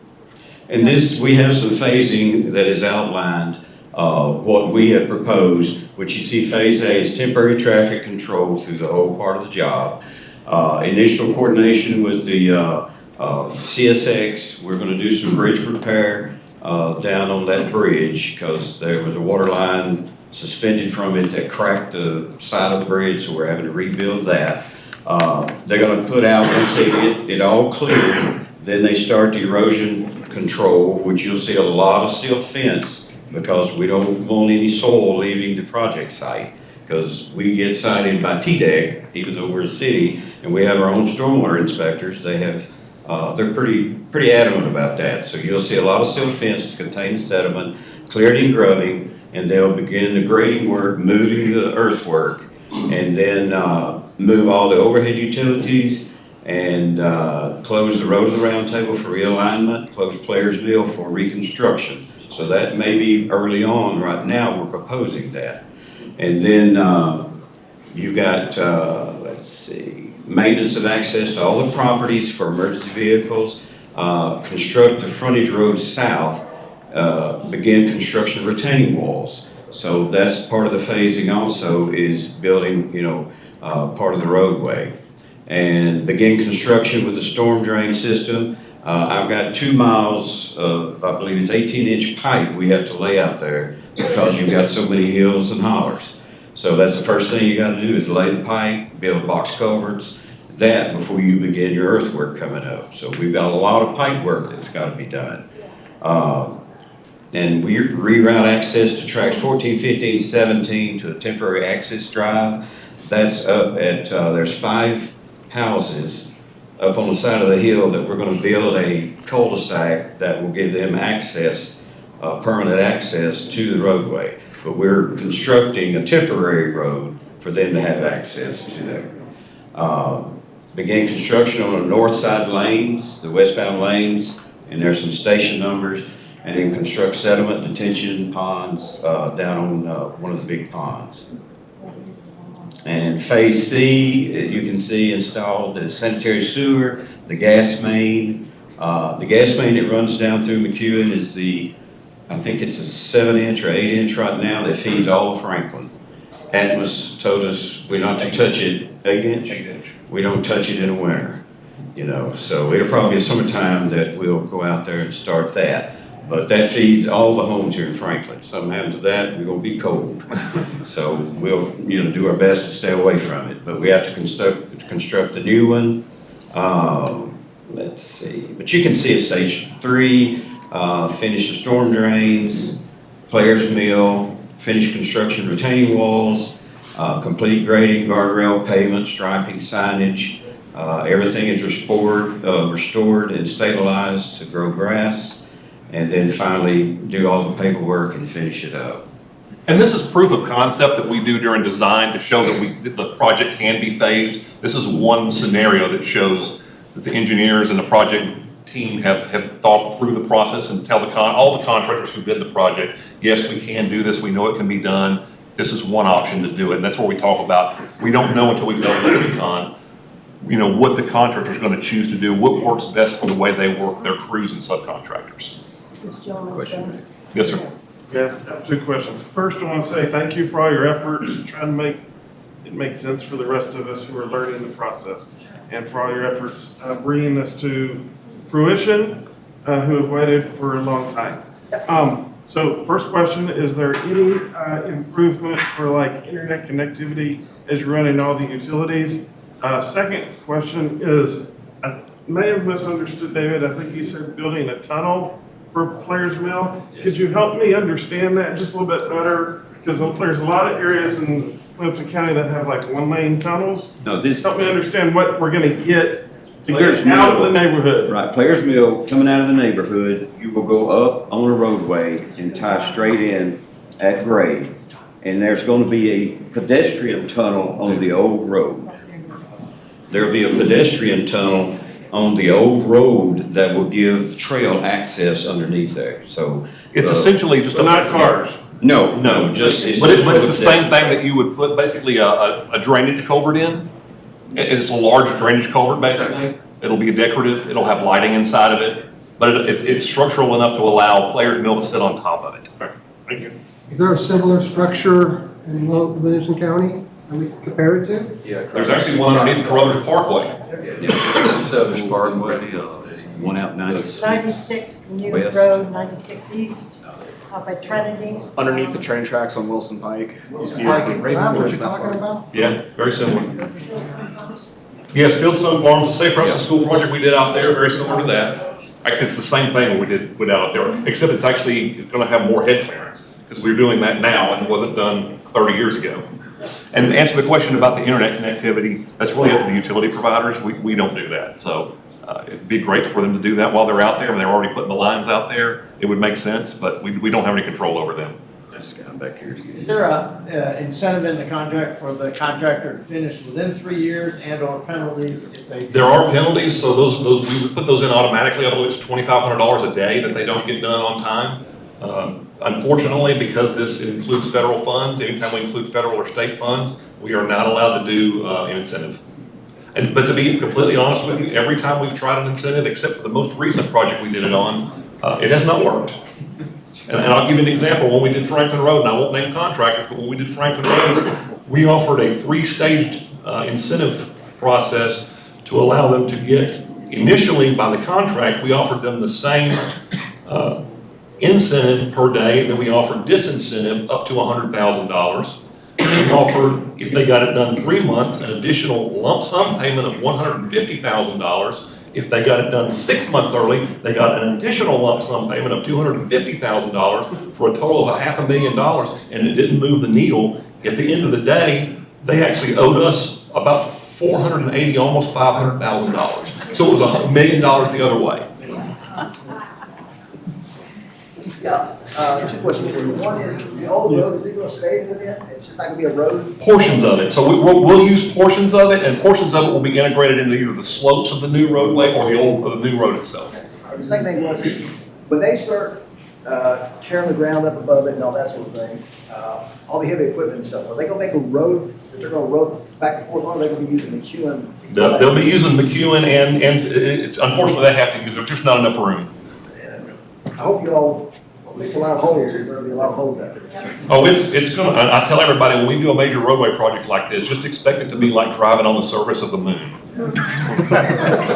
And this, we have some phasing that is outlined, what we have proposed, which you see phase A is temporary traffic control through the whole part of the job. Initial coordination with the CSX, we're gonna do some bridge repair down on that bridge because there was a water line suspended from it that cracked the side of the bridge, so we're having to rebuild that. They're gonna put out, once they get it all clear, then they start the erosion control, which you'll see a lot of silt fence because we don't want any soil leaving the project site. Because we get cited by TDEC, even though we're a city, and we have our own stormwater inspectors, they have, they're pretty adamant about that. So you'll see a lot of silt fence to contain the sediment, cleared and grubbing, and they'll begin the grading work, moving the earthwork, and then move all the overhead utilities and close the road to the round table for realignment, close Players Mill for reconstruction. So that may be early on. Right now, we're proposing that. And then you've got, let's see, maintenance of access to all the properties for emergency vehicles, construct the frontage road south, begin construction of retaining walls. So that's part of the phasing also is building, part of the roadway. And begin construction with the storm drain system. I've got 2 miles of, I believe it's 18-inch pipe we have to lay out there because you've got so many hills and hollers. So that's the first thing you gotta do is lay the pipe, build box culverts, that before you begin your earthwork coming up. So we've got a lot of pipe work that's gotta be done. And we reroute access to tracks 14, 15, 17 to a temporary access drive. That's up at, there's 5 houses up on the side of the hill that we're gonna build a cul-de-sac that will give them access, permanent access to the roadway. But we're constructing a temporary road for them to have access to there. Began construction on the north side lanes, the westbound lanes, and there's some station numbers, and then construct settlement detention ponds down on one of the big ponds. And phase C, you can see installed the sanitary sewer, the gas main. The gas main that runs down through McEwen is I think it's a 7-inch or 8-inch right now that feeds all of Franklin. Atmos told us we're not to touch it, 8-inch? 8-inch. We don't touch it in the winter, so it'll probably be summertime that we'll go out there and start that. But that feeds all the homes here in Franklin. Something happens to that, we're gonna be cold. So we'll, do our best to stay away from it. But we have to construct a new one. Let's see, but you can see at stage 3, finish the storm drains, Players Mill, finish construction retaining walls, complete grading, guardrail, pavement, striping, signage. Everything is restored and stabilized to grow grass. And then finally do all the paperwork and finish it up. And this is proof of concept that we do during design to show that the project can be phased. This is one scenario that shows that the engineers and the project team have thought through the process and tell all the contractors who bid the project, yes, we can do this, we know it can be done. This is one option to do it. And that's where we talk about, we don't know until we've done the recon, what the contractor is going to choose to do, what works best for the way they work their crews and subcontractors. Yes, sir. Yeah, I have 2 questions. First, I want to say thank you for all your efforts trying to make it make sense for the rest of us who are learning the process, and for all your efforts bringing this to fruition, who have waited for a long time. So first question, is there any improvement for like internet connectivity as you're running all the utilities? Second question is, I may have misunderstood David, I think you said building a tunnel for Players Mill. Could you help me understand that just a little bit better? Because there's a lot of areas in Williamson County that have like 1-lane tunnels. No, this. Help me understand what we're gonna get to Players get out Mill, of the neighborhood. Right, Players Mill, coming out of the neighborhood, you will go up on a roadway and tie straight in at grade. And there's gonna be a pedestrian tunnel on the old road. There'll be a pedestrian tunnel on the old road that will give the trail access underneath there, so. It's essentially just. Not cars. No, just. But it's the same thing that you would put basically a drainage culvert in. It's a large drainage culvert basically. It'll be decorative, it'll have lighting inside of it, but it's structural enough to allow Players Mill to sit on top of it. Thank you. Is there a similar structure in Williamson County that we compare it to? Yeah. There's actually one underneath Carruthers Parkway. Carruthers Parkway, one out 96. 96 New West. Road, 96 East, up at Trinity. Underneath the train tracks on Wilson Pike, you see. Is that what you're talking about? Yeah, very similar. Yes, Fieldstone Farms, the Safe Routes to School project we did out there, very similar to that. Actually, it's the same thing we did out there, except it's actually going to have more head clearance because we're doing that now and it wasn't done 30 years ago. And to answer the question about the internet connectivity, that's really up to the utility providers. We don't do that. So it'd be great for them to do that while they're out there and they're already putting the lines out there. It would make sense, but we don't have any control over them. This guy back here. Is there a incentive in the contract for the contractor to finish within 3 years and or penalties if they? There are penalties, so those we would put those in automatically. I believe it's $2,500 a day that they don't get done on time. Unfortunately, because this includes federal funds, anytime we include federal or state funds, we are not allowed to do an incentive. But to be completely honest with you, every time we've tried an incentive, except for the most recent project we did it on, it has not worked. And I'll give you an example. When we did Franklin Road, and I won't name contractors, but when we did Franklin Road, we offered a 3-staged incentive process to allow them to get, initially by the contract, we offered them the same incentive per day, and then we offered disincentive up to $100,000. And we offered, if they got it done 3 months, an additional lump sum payment of $150,000 If they got it done 6 months early, they got an additional lump sum payment of $250,000 for a total of $500,000, and it didn't move the needle. At the end of the day, they actually owed us about $480, almost $500,000. So it was $1 million the other way. Yeah, two questions for you. One is, the old road, is it gonna stay within? It's just not gonna be a road? Portions of it. So we'll use portions of it, and portions of it will be integrated into either the slopes of the new roadway or the new road itself. The second thing was, when they start tearing the ground up above it and all that sort of thing, all the heavy equipment and stuff, are they gonna make a road, that they're gonna road back and forth, or are they gonna be using McEwen? They'll be using McEwen, and it's unfortunately they have to use, there's just not enough room. I hope you all fix a lot of holes, there's gonna be a lot of holes out there. Oh, it's gonna, I tell everybody, when we do a major roadway project like this, just expect it to be like driving on the surface of the moon.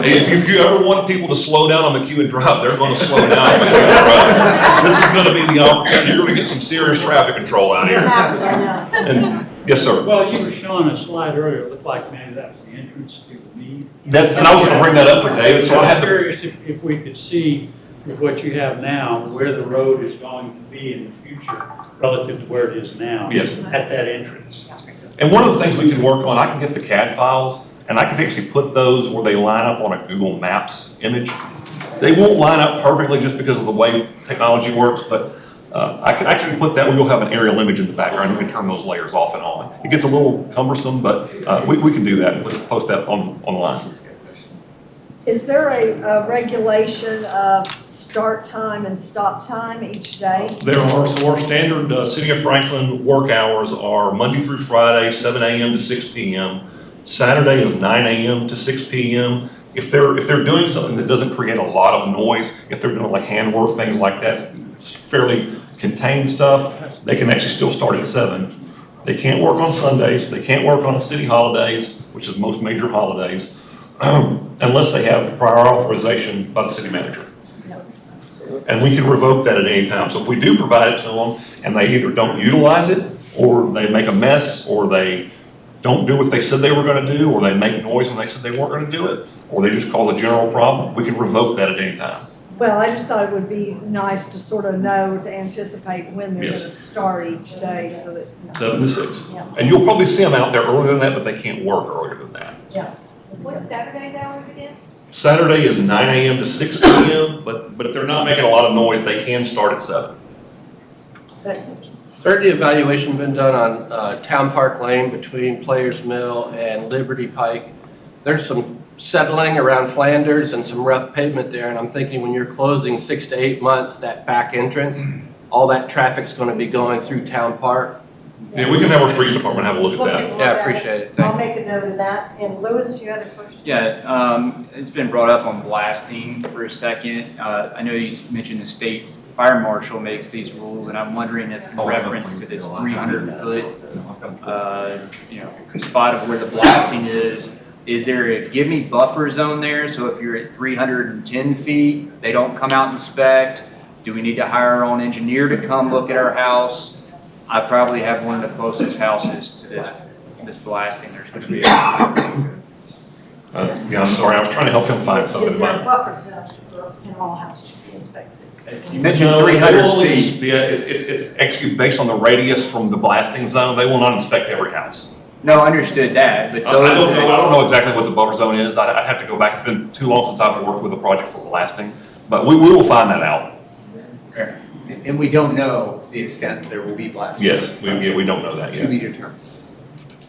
If you ever want people to slow down on McEwen Drive, they're gonna slow down on McEwen Drive. This is gonna be the opportunity, you're gonna get some serious traffic control out here. And, yes, sir. Well, you were showing a slide earlier, it looked like maybe that was the entrance to the need. And I was gonna bring that up for David, so I had I'm to. curious if we could see with what you have now, where the road is going to be in the future relative to where it is now. Yes. At that entrance. And one of the things we can work on, I can get the CAD files, and I can actually put those where they line up on a Google Maps image. They won't line up perfectly just because of the way technology works, but I can actually put that where you'll have an aerial image in the background. You can turn those layers off and on. It gets a little cumbersome, but we can do that and post that online. Is there a regulation of start time and stop time each day? There are, so our standard City of Franklin work hours are Monday through Friday, 7 a.m. to 6 p.m. Saturday is 9 a.m. to 6 p.m. If they're doing something that doesn't create a lot of noise, if they're doing like handwork, things like that, fairly contained stuff, they can actually still start at 7. They can't work on Sundays, they can't work on the city holidays, which is most major holidays, unless they have prior authorization by the city manager. And we can revoke that at any time. So if we do provide it to them and they either don't utilize it, or they make a mess, or they don't do what they said they were going to do, or they make noise when they said they weren't going to do it, or they just call a general problem, we can revoke that at any time. Well, I just thought it would be nice to sort of know, to anticipate when they're gonna Yes. start each day, so that. 7 to 6. Yeah. And you'll probably see them out there earlier than that, but they can't work earlier than that. Yeah. What's Saturday's hours again? Saturday is 9 a.m. to 6 p.m., but if they're not making a lot of noise, they can start at 7. Has there any evaluation been done on Town Park Lane between Players Mill and Liberty Pike? There's some settling around Flanders and some rough pavement there, and I'm thinking when you're closing 6 to 8 months, that back entrance, all that traffic's gonna be going through Town Park. Yeah, we can have our streets department have a look at that. Yeah, I appreciate it. I'll Thank you. make a note of that. And Louis, you had a question? Yeah, it's been brought up on blasting for a second. I know you mentioned the state fire marshal makes these rules, and I'm wondering if in reference to this 300-foot, spot of where the blasting is there a give me buffer zone there? So if you're at 310 feet, they don't come out and inspect? Do we need to hire our own engineer to come look at our house? I probably have one of the closest houses to this blasting. There's going to be Yeah, I'm sorry, I was trying to help him find something. Is there a buffer zone in all houses to be inspected? You mentioned No, 300 they will only- feet. Yeah, it's actually based on the radius from the blasting zone. They will not inspect every house. No, I understood that, but I those. don't know exactly what the buffer zone is. I'd have to go back. It's been too long since I've worked with a project for blasting, but we will find that out. And we don't know the extent there will be blasting. Yes, we don't know that yet. To be determined.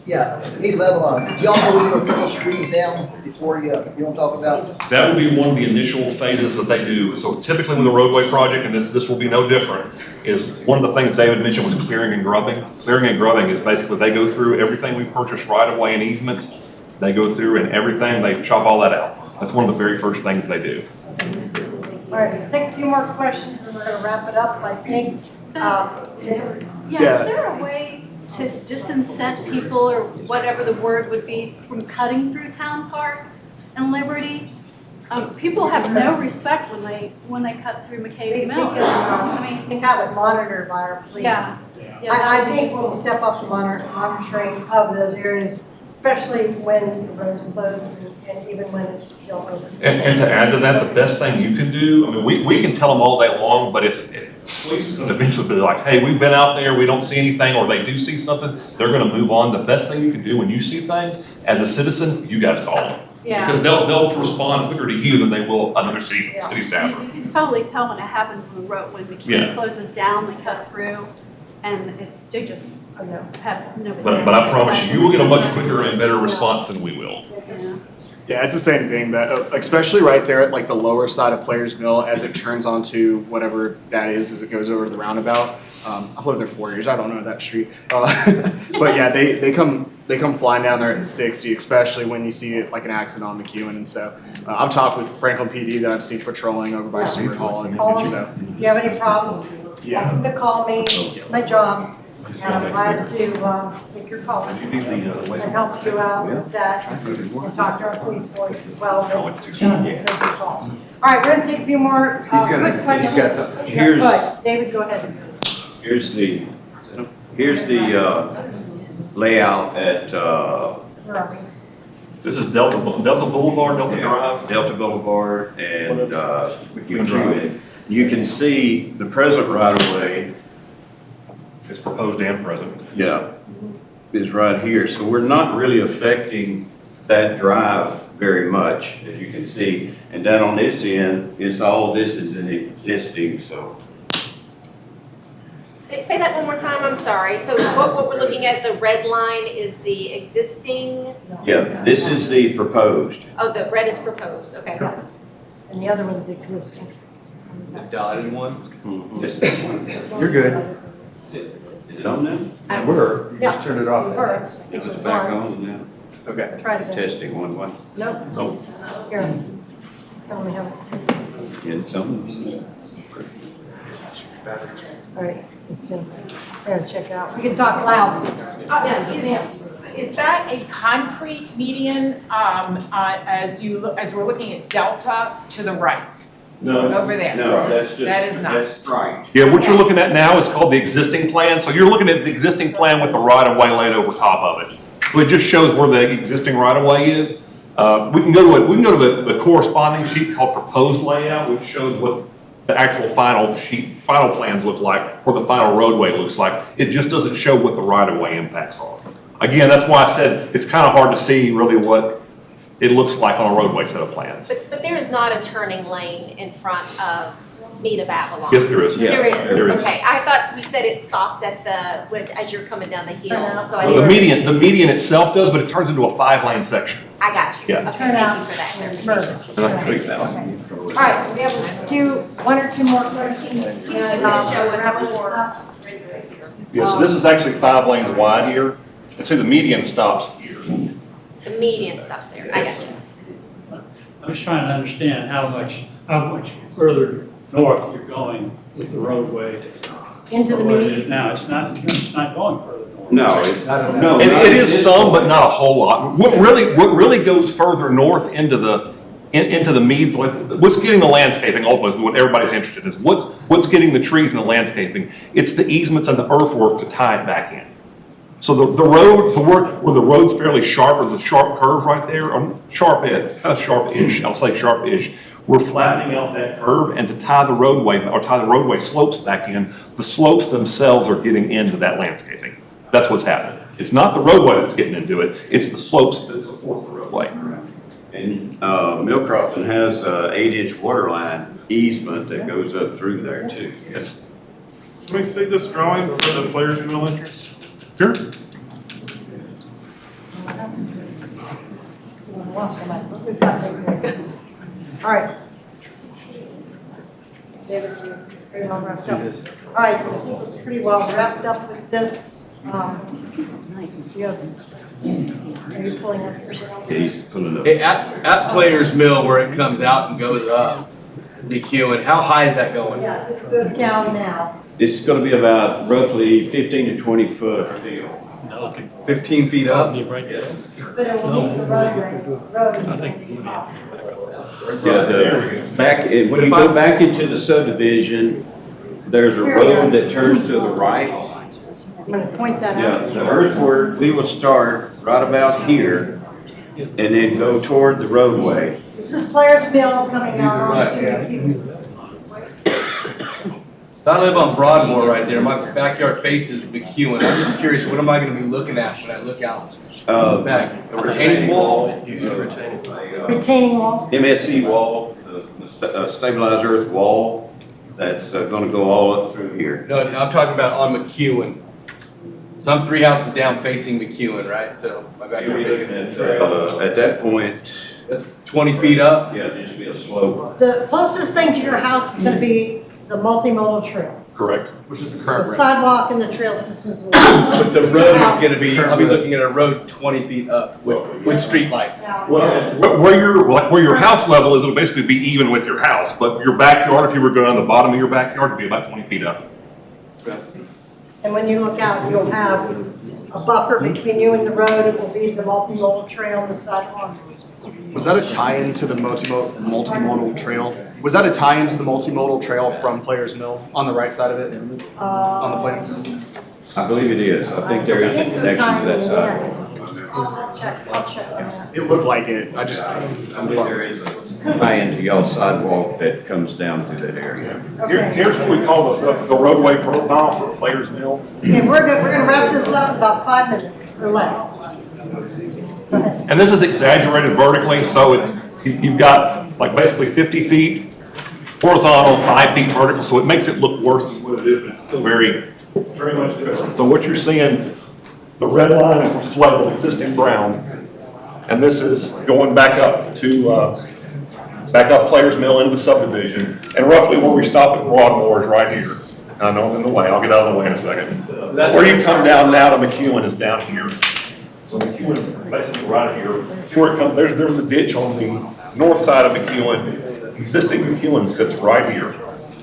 Yeah, need a level y'all know we're gonna finish trees down before you don't talk about? That would be one of the initial phases that they do. So typically with a roadway project, and this will be no different, is one of the things David mentioned was clearing and grubbing. Clearing and grubbing is basically they go through everything we purchase right away in easements. They go through and everything, they chop all that out. That's one of the very first things they do. All right, take a few more questions and we're gonna wrap it up, I think. Yeah. Is there a way to disincent people, or whatever the word would be, from cutting through Town Park and Liberty? People have no respect when they cut through McCabe's Mill. We can have it monitored by our police. Yeah. I think we'll step up the monitoring of those areas, especially when the road's closed and even when it's still open. And to add to that, the best thing you can do, I mean, we can tell them all day long, but if police is gonna eventually be like, hey, we've been out there, we don't see anything, or they do see something, they're gonna move on. The best thing you can do when you see things, as a citizen, you guys call them. Yeah. Because they'll respond quicker to you than they will another city staffer. You can totally tell when it happens when the road, when McKean Yeah. closes down, they cut through, and they just have nobody. But I promise you, you will get a much quicker and better response than we will. Yeah. Yeah, it's the same thing, that, especially right there at like the lower side of Players Mill, as it turns onto whatever that is, as it goes over to the roundabout. I've lived there 4 years, I don't know that street. But yeah, they come flying down there at 60, especially when you see like an accident on McEwen. And so I've talked with Franklin PD that I've seen patrolling over by Seward Hall, and Call so, them. If you have any problems, yeah. welcome to call me, it's my job. And I'm glad to take your call and help you out with that and talk to our police force as well. All right, we're gonna take a few more quick questions. he's got something. Yeah, go ahead. David, go ahead. Here's the layout at, Where are we? This is Delta Boulevard, Delta Drive. Delta Boulevard and, McEwen Drive. You can see the present right-of-way, It's proposed and present. yeah, is right here. So we're not really affecting that drive very much, as you can see. And down on this end, all this is an existing, so. Say that one more time, I'm sorry. So what we're looking at, the red line is the existing, Yeah, this is the proposed. oh, the red is proposed, okay. And the other one's existing. The dotted one? This is one. You're good. Is it on now? And we're, you just turned it off. Or, It's back on now. Okay. try it again. Testing, 1, 1. Nope. Oh, Here. Tell me how it. getting something. All right, let's see. There, check it out. We can talk loud. Yes. Is that a concrete median, as we're looking at Delta to the right? No. Over there? No, that's just. That is not. That's right. Yeah, what you're looking at now is called the existing plan. So you're looking at the existing plan with the right-of-way laid over top of it. So it just shows where the existing right-of-way is. We can go to the corresponding sheet called proposed layout, which shows what the actual final plans look like, or the final roadway looks like. It just doesn't show what the right-of-way impacts are. Again, that's why I said it's kind of hard to see really what it looks like on a roadway set of plans. But there is not a turning lane in front of Mead of Avalon? Yes, there is. There Yeah, there is, is. okay. I thought we said it stopped at as you're coming down the hill, so I Well, didn't. the median itself does, but it turns into a 5-lane section. I got you. Yeah. Okay, thank you for that clarification. And I can fix that. All right, we have one or two more questions. She's just gonna show us more. Yeah, so this is actually 5 lanes wide here, and see the median stops here. The median stops there, I got you. I'm just trying to understand how much further north you're going with the roadway. Into the from what it median. is now, it's not going further north. No, it's, no. It is some, but not a whole lot. What really goes further north into the Meads, what's getting the landscaping, ultimately, what everybody's interested in is what's getting the trees and the landscaping. It's the easements and the earthwork to tie it back in. So the road, where the road's fairly sharp, there's a sharp curve right there, sharp edge, kind of sharp-ish, I'll say sharp-ish. We're flattening out that curve, and to tie the roadway slopes back in, the slopes themselves are getting into that landscaping. That's what's happening. It's not the roadway that's getting into it, it's the slopes that support the roadway. And Mill Crofton has a 8-inch water line easement that goes up through there too. Yes. Can we see this drawing for the Players Mill entrance? Sure. We've got those places. All right. David, you're pretty well wrapped up. All right, I think we're pretty well wrapped up with this. Are you pulling up yourself? He's pulling up. At Players Mill, where it comes out and goes up, McEwen, how high is that going? Yeah, this goes down now. It's gonna be about roughly 15 to 20 foot of fill. 15 feet up? But it will meet the road is going to be up. Yeah, when you go back into the subdivision, there's a road that turns to the right, I'm gonna point that Yeah, out. the earthwork, we will start right about here and then go toward the roadway. This is Players Mill coming out onto McEwen. So I live on Broadmoor right there. My backyard faces McEwen. I'm just curious, what am I gonna be looking at when I look out back? A retaining wall? Retaining wall. MSE wall, the stabilized earth wall, that's gonna go all up through here. No, I'm talking about on McEwen. So I'm 3 houses down facing McEwen, right? So my backyard. At that point. That's 20 feet up? Yeah, there's be a slope. The closest thing to your house is gonna be the multimodal trail. Correct. Which is the The current road. sidewalk and the trail systems. But the road is gonna be, I'll be looking at a road 20 feet up with streetlights. Well, where your house level is, it'll basically be even with your house, but your backyard, if you were going on the bottom of your backyard, would be about 20 feet up. And when you look out, you'll have a buffer between you and the road. It will be the multimodal trail and the sidewalk. Was that a tie-in to the multimodal trail? Was that a tie-in to the multimodal trail from Players Mill on the right side of it, on the plans? I believe it is. I think there is a connection to that side. I'll check on that. It looked like it. I believe there is a tie-in to y'all's sidewalk that comes down through that area. Here's what we call the roadway profile for Players Mill. Okay, we're gonna wrap this up in about 5 minutes or less. And this is exaggerated vertically, so you've got like basically 50 feet horizontal, 5 feet vertical, so it makes it look worse than what it is, but it's still very much different. So what you're seeing, the red line is labeled existing brown, and this is going back up to, back up Players Mill into the subdivision, and roughly where we stop at Broadmoor is right here. And I know I'm in the way, I'll get out of the way in a second. Where you come down now to McEwen is down here. So McEwen is basically right here. See where it comes, there's a ditch on the north side of McEwen. Existing McEwen sits right here.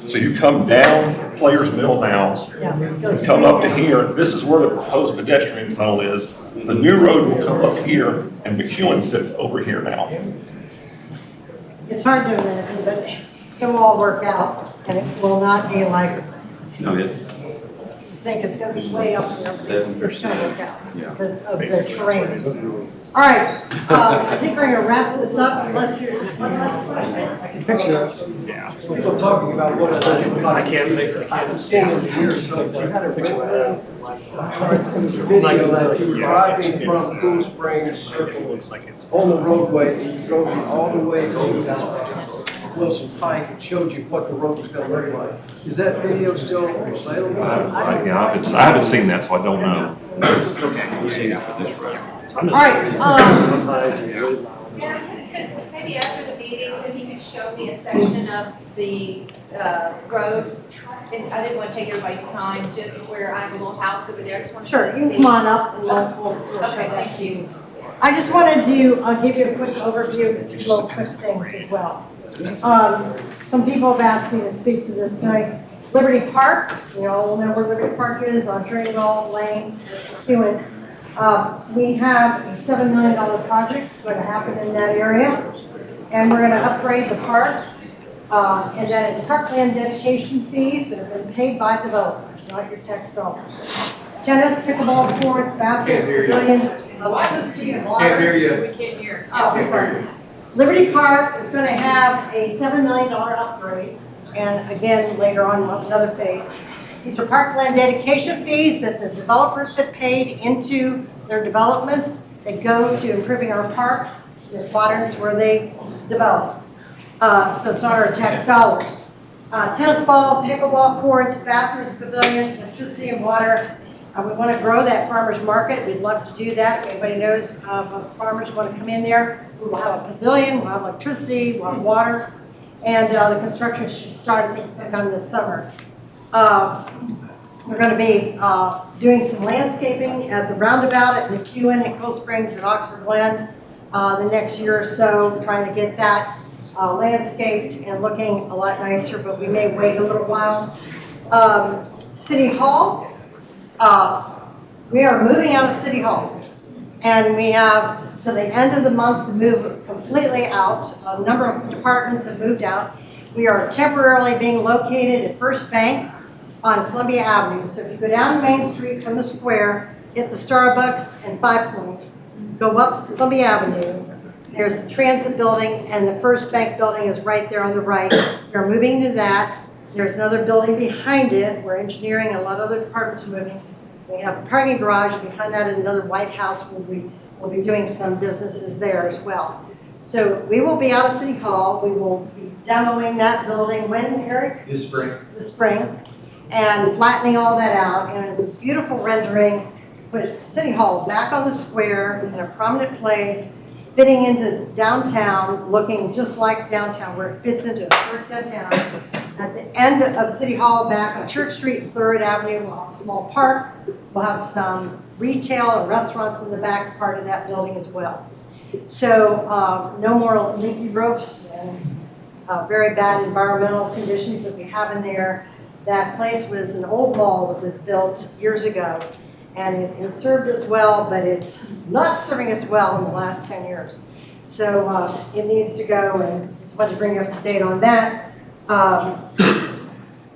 So you come down Players Mill now, you come up to here, this is where the proposed pedestrian tunnel is. The new road will come up here, and McEwen sits over here now. It's hard doing that, but it will all work out, and it will not be like No, you think it's gonna be way up there. It's gonna work out because of the terrain. All right, I think we're gonna wrap this up unless there's one last question. I can picture it. Yeah. People talking about what I can't make it. I'm still in here, so you had a picture of that. Like, if you were driving from Cool Springs Circle, looks like it's on the roadway, and you drove all the way to Wilson Pike and showed you what the road was gonna look like. Is that video still available? I haven't seen that, so I don't know. All right, Maybe after the meeting, if you could show me a section of the road. And I didn't want to take everybody's time, just where I have a little house over there. I just want to. sure, you can come on up and we'll show that to you. I just wanted to give you a quick overview of little quick things as well. Some people have asked me to speak to this tonight. Liberty Park, you all know where Liberty Park is on Trinidad Lane, McEwen. We have a $7 million project going to happen in that area, and we're going to upgrade the park. And that is parkland dedication fees that have been paid by developers, not your tax dollars. Tennis, pickleball courts, bathrooms, pavilions, electricity and water. Can't hear you. We can't hear. Oh, sorry. Liberty Park is going to have a $7 million upgrade, and again, later on, another phase. These are parkland dedication fees that the developers have paid into their developments. They go to improving our parks, the quadrants where they develop. So it's not our tax dollars. Tennis ball, pickleball courts, bathrooms, pavilions, electricity and water. We want to grow that farmer's market. We'd love to do that. If anybody knows of farmers want to come in there, we will have a pavilion, we'll have electricity, we'll have water, and the construction should start, I think, sometime this summer. We're going to be doing some landscaping at the roundabout at McEwen and Cool Springs and Oxford Glen the next year or so, trying to get that landscaped and looking a lot nicer, but we may wait a little while. City Hall, we are moving out of City Hall, and we have to the end of the month to move completely out. A number of departments have moved out. We are temporarily being located at First Bank, on Columbia Avenue. So if you go down Main Street from the square, hit the Starbucks and 5 Point, go up Columbia Avenue, there's the transit building, and the First Bank building is right there on the right. You're moving to that. There's another building behind it where engineering and a lot of other departments are moving. We have a parking garage behind that, and another White House where we'll be doing some businesses there as well. So we will be out at City Hall. We will be demoing that building when, Eric? This spring. The spring, and flattening all that out, and it's a beautiful rendering. Put City Hall back on the square in a prominent place, fitting into downtown, looking just like downtown, where it fits into a historic downtown. At the end of City Hall, back on Church Street and 3rd Avenue, we'll have a small park. We'll have some retail and restaurants in the back part of that building as well. So no more leaky roofs and very bad environmental conditions that we have in there. That place was an old mall that was built years ago, and it served us well, but it's not serving us well in the last 10 years. So it needs to go, and it's fun to bring you up to date on that. A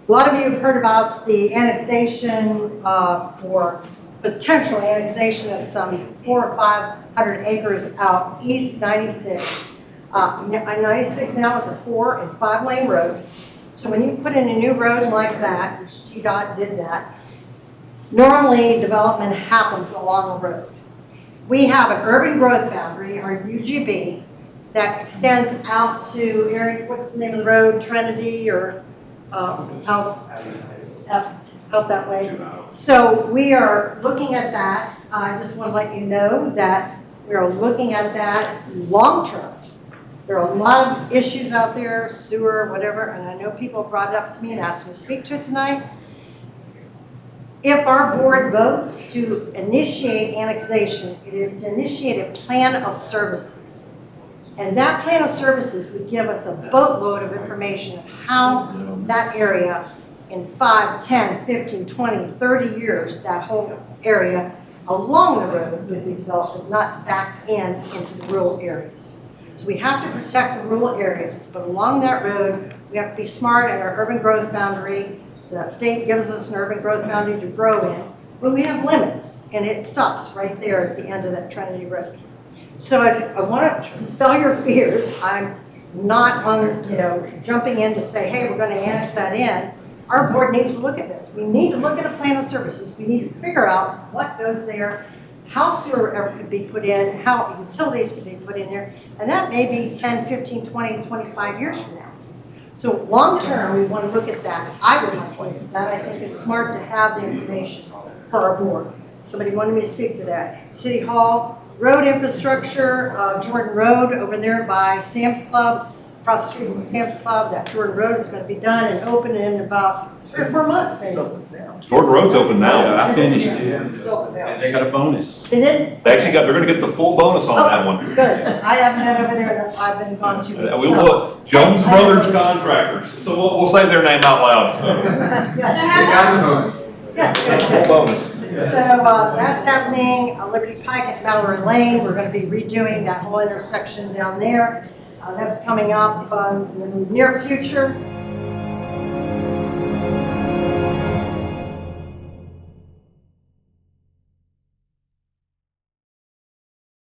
lot of you have heard about the annexation or potential annexation of some 400 or 500 acres out east 96. 96 now is a 4 and 5 lane road. So when you put in a new road like that, which TDOT did that, normally development happens along the road. We have an urban growth boundary, our UGB, that extends out to, Eric, what's the name of the road, Trinity or out that way. So we are looking at that. I just want to let you know that we are looking at that long term. There are a lot of issues out there, sewer, whatever, and I know people brought it up to me and asked me to speak to it tonight. If our board votes to initiate annexation, it is to initiate a plan of services. And that plan of services would give us a boatload of information of how that area in 5, 10, 15, 20, 30 years, that whole area along the road would be developed, and not back into the rural areas. So we have to protect the rural areas, but along that road, we have to be smart at our urban growth boundary. The state gives us an urban growth boundary to grow in, but we have limits, and it stops right there at the end of that Trinity Road. So I want to dispel your fears. I'm not on, jumping in to say, hey, we're going to annex that in. Our board needs to look at this. We need to look at a plan of services. We need to figure out what goes there, how sewer could be put in, how utilities could be put in there, and that may be 10, 15, 20, 25 years from now. So long term, we want to look at that. I would like to look at that. I think it's smart to have the information for our board. Somebody wanted me to speak to that. City Hall, road infrastructure, Jordan Road over there by Sam's Club, across the street from Sam's Club. That Jordan Road is going to be done and open in about 3 or 4 months, maybe. Jordan Road's open now. Yeah, I finished it. And they got a bonus. They did? They're gonna get the full bonus on that one. Good. I haven't been over there, and I've been gone 2 weeks. We will, Jones Brothers Contractors, so we'll say their name out loud. Yeah, Full bonus. So that's happening, Liberty Pike at Mallory Lane. We're going to be redoing that whole intersection down there. That's coming up in the near future.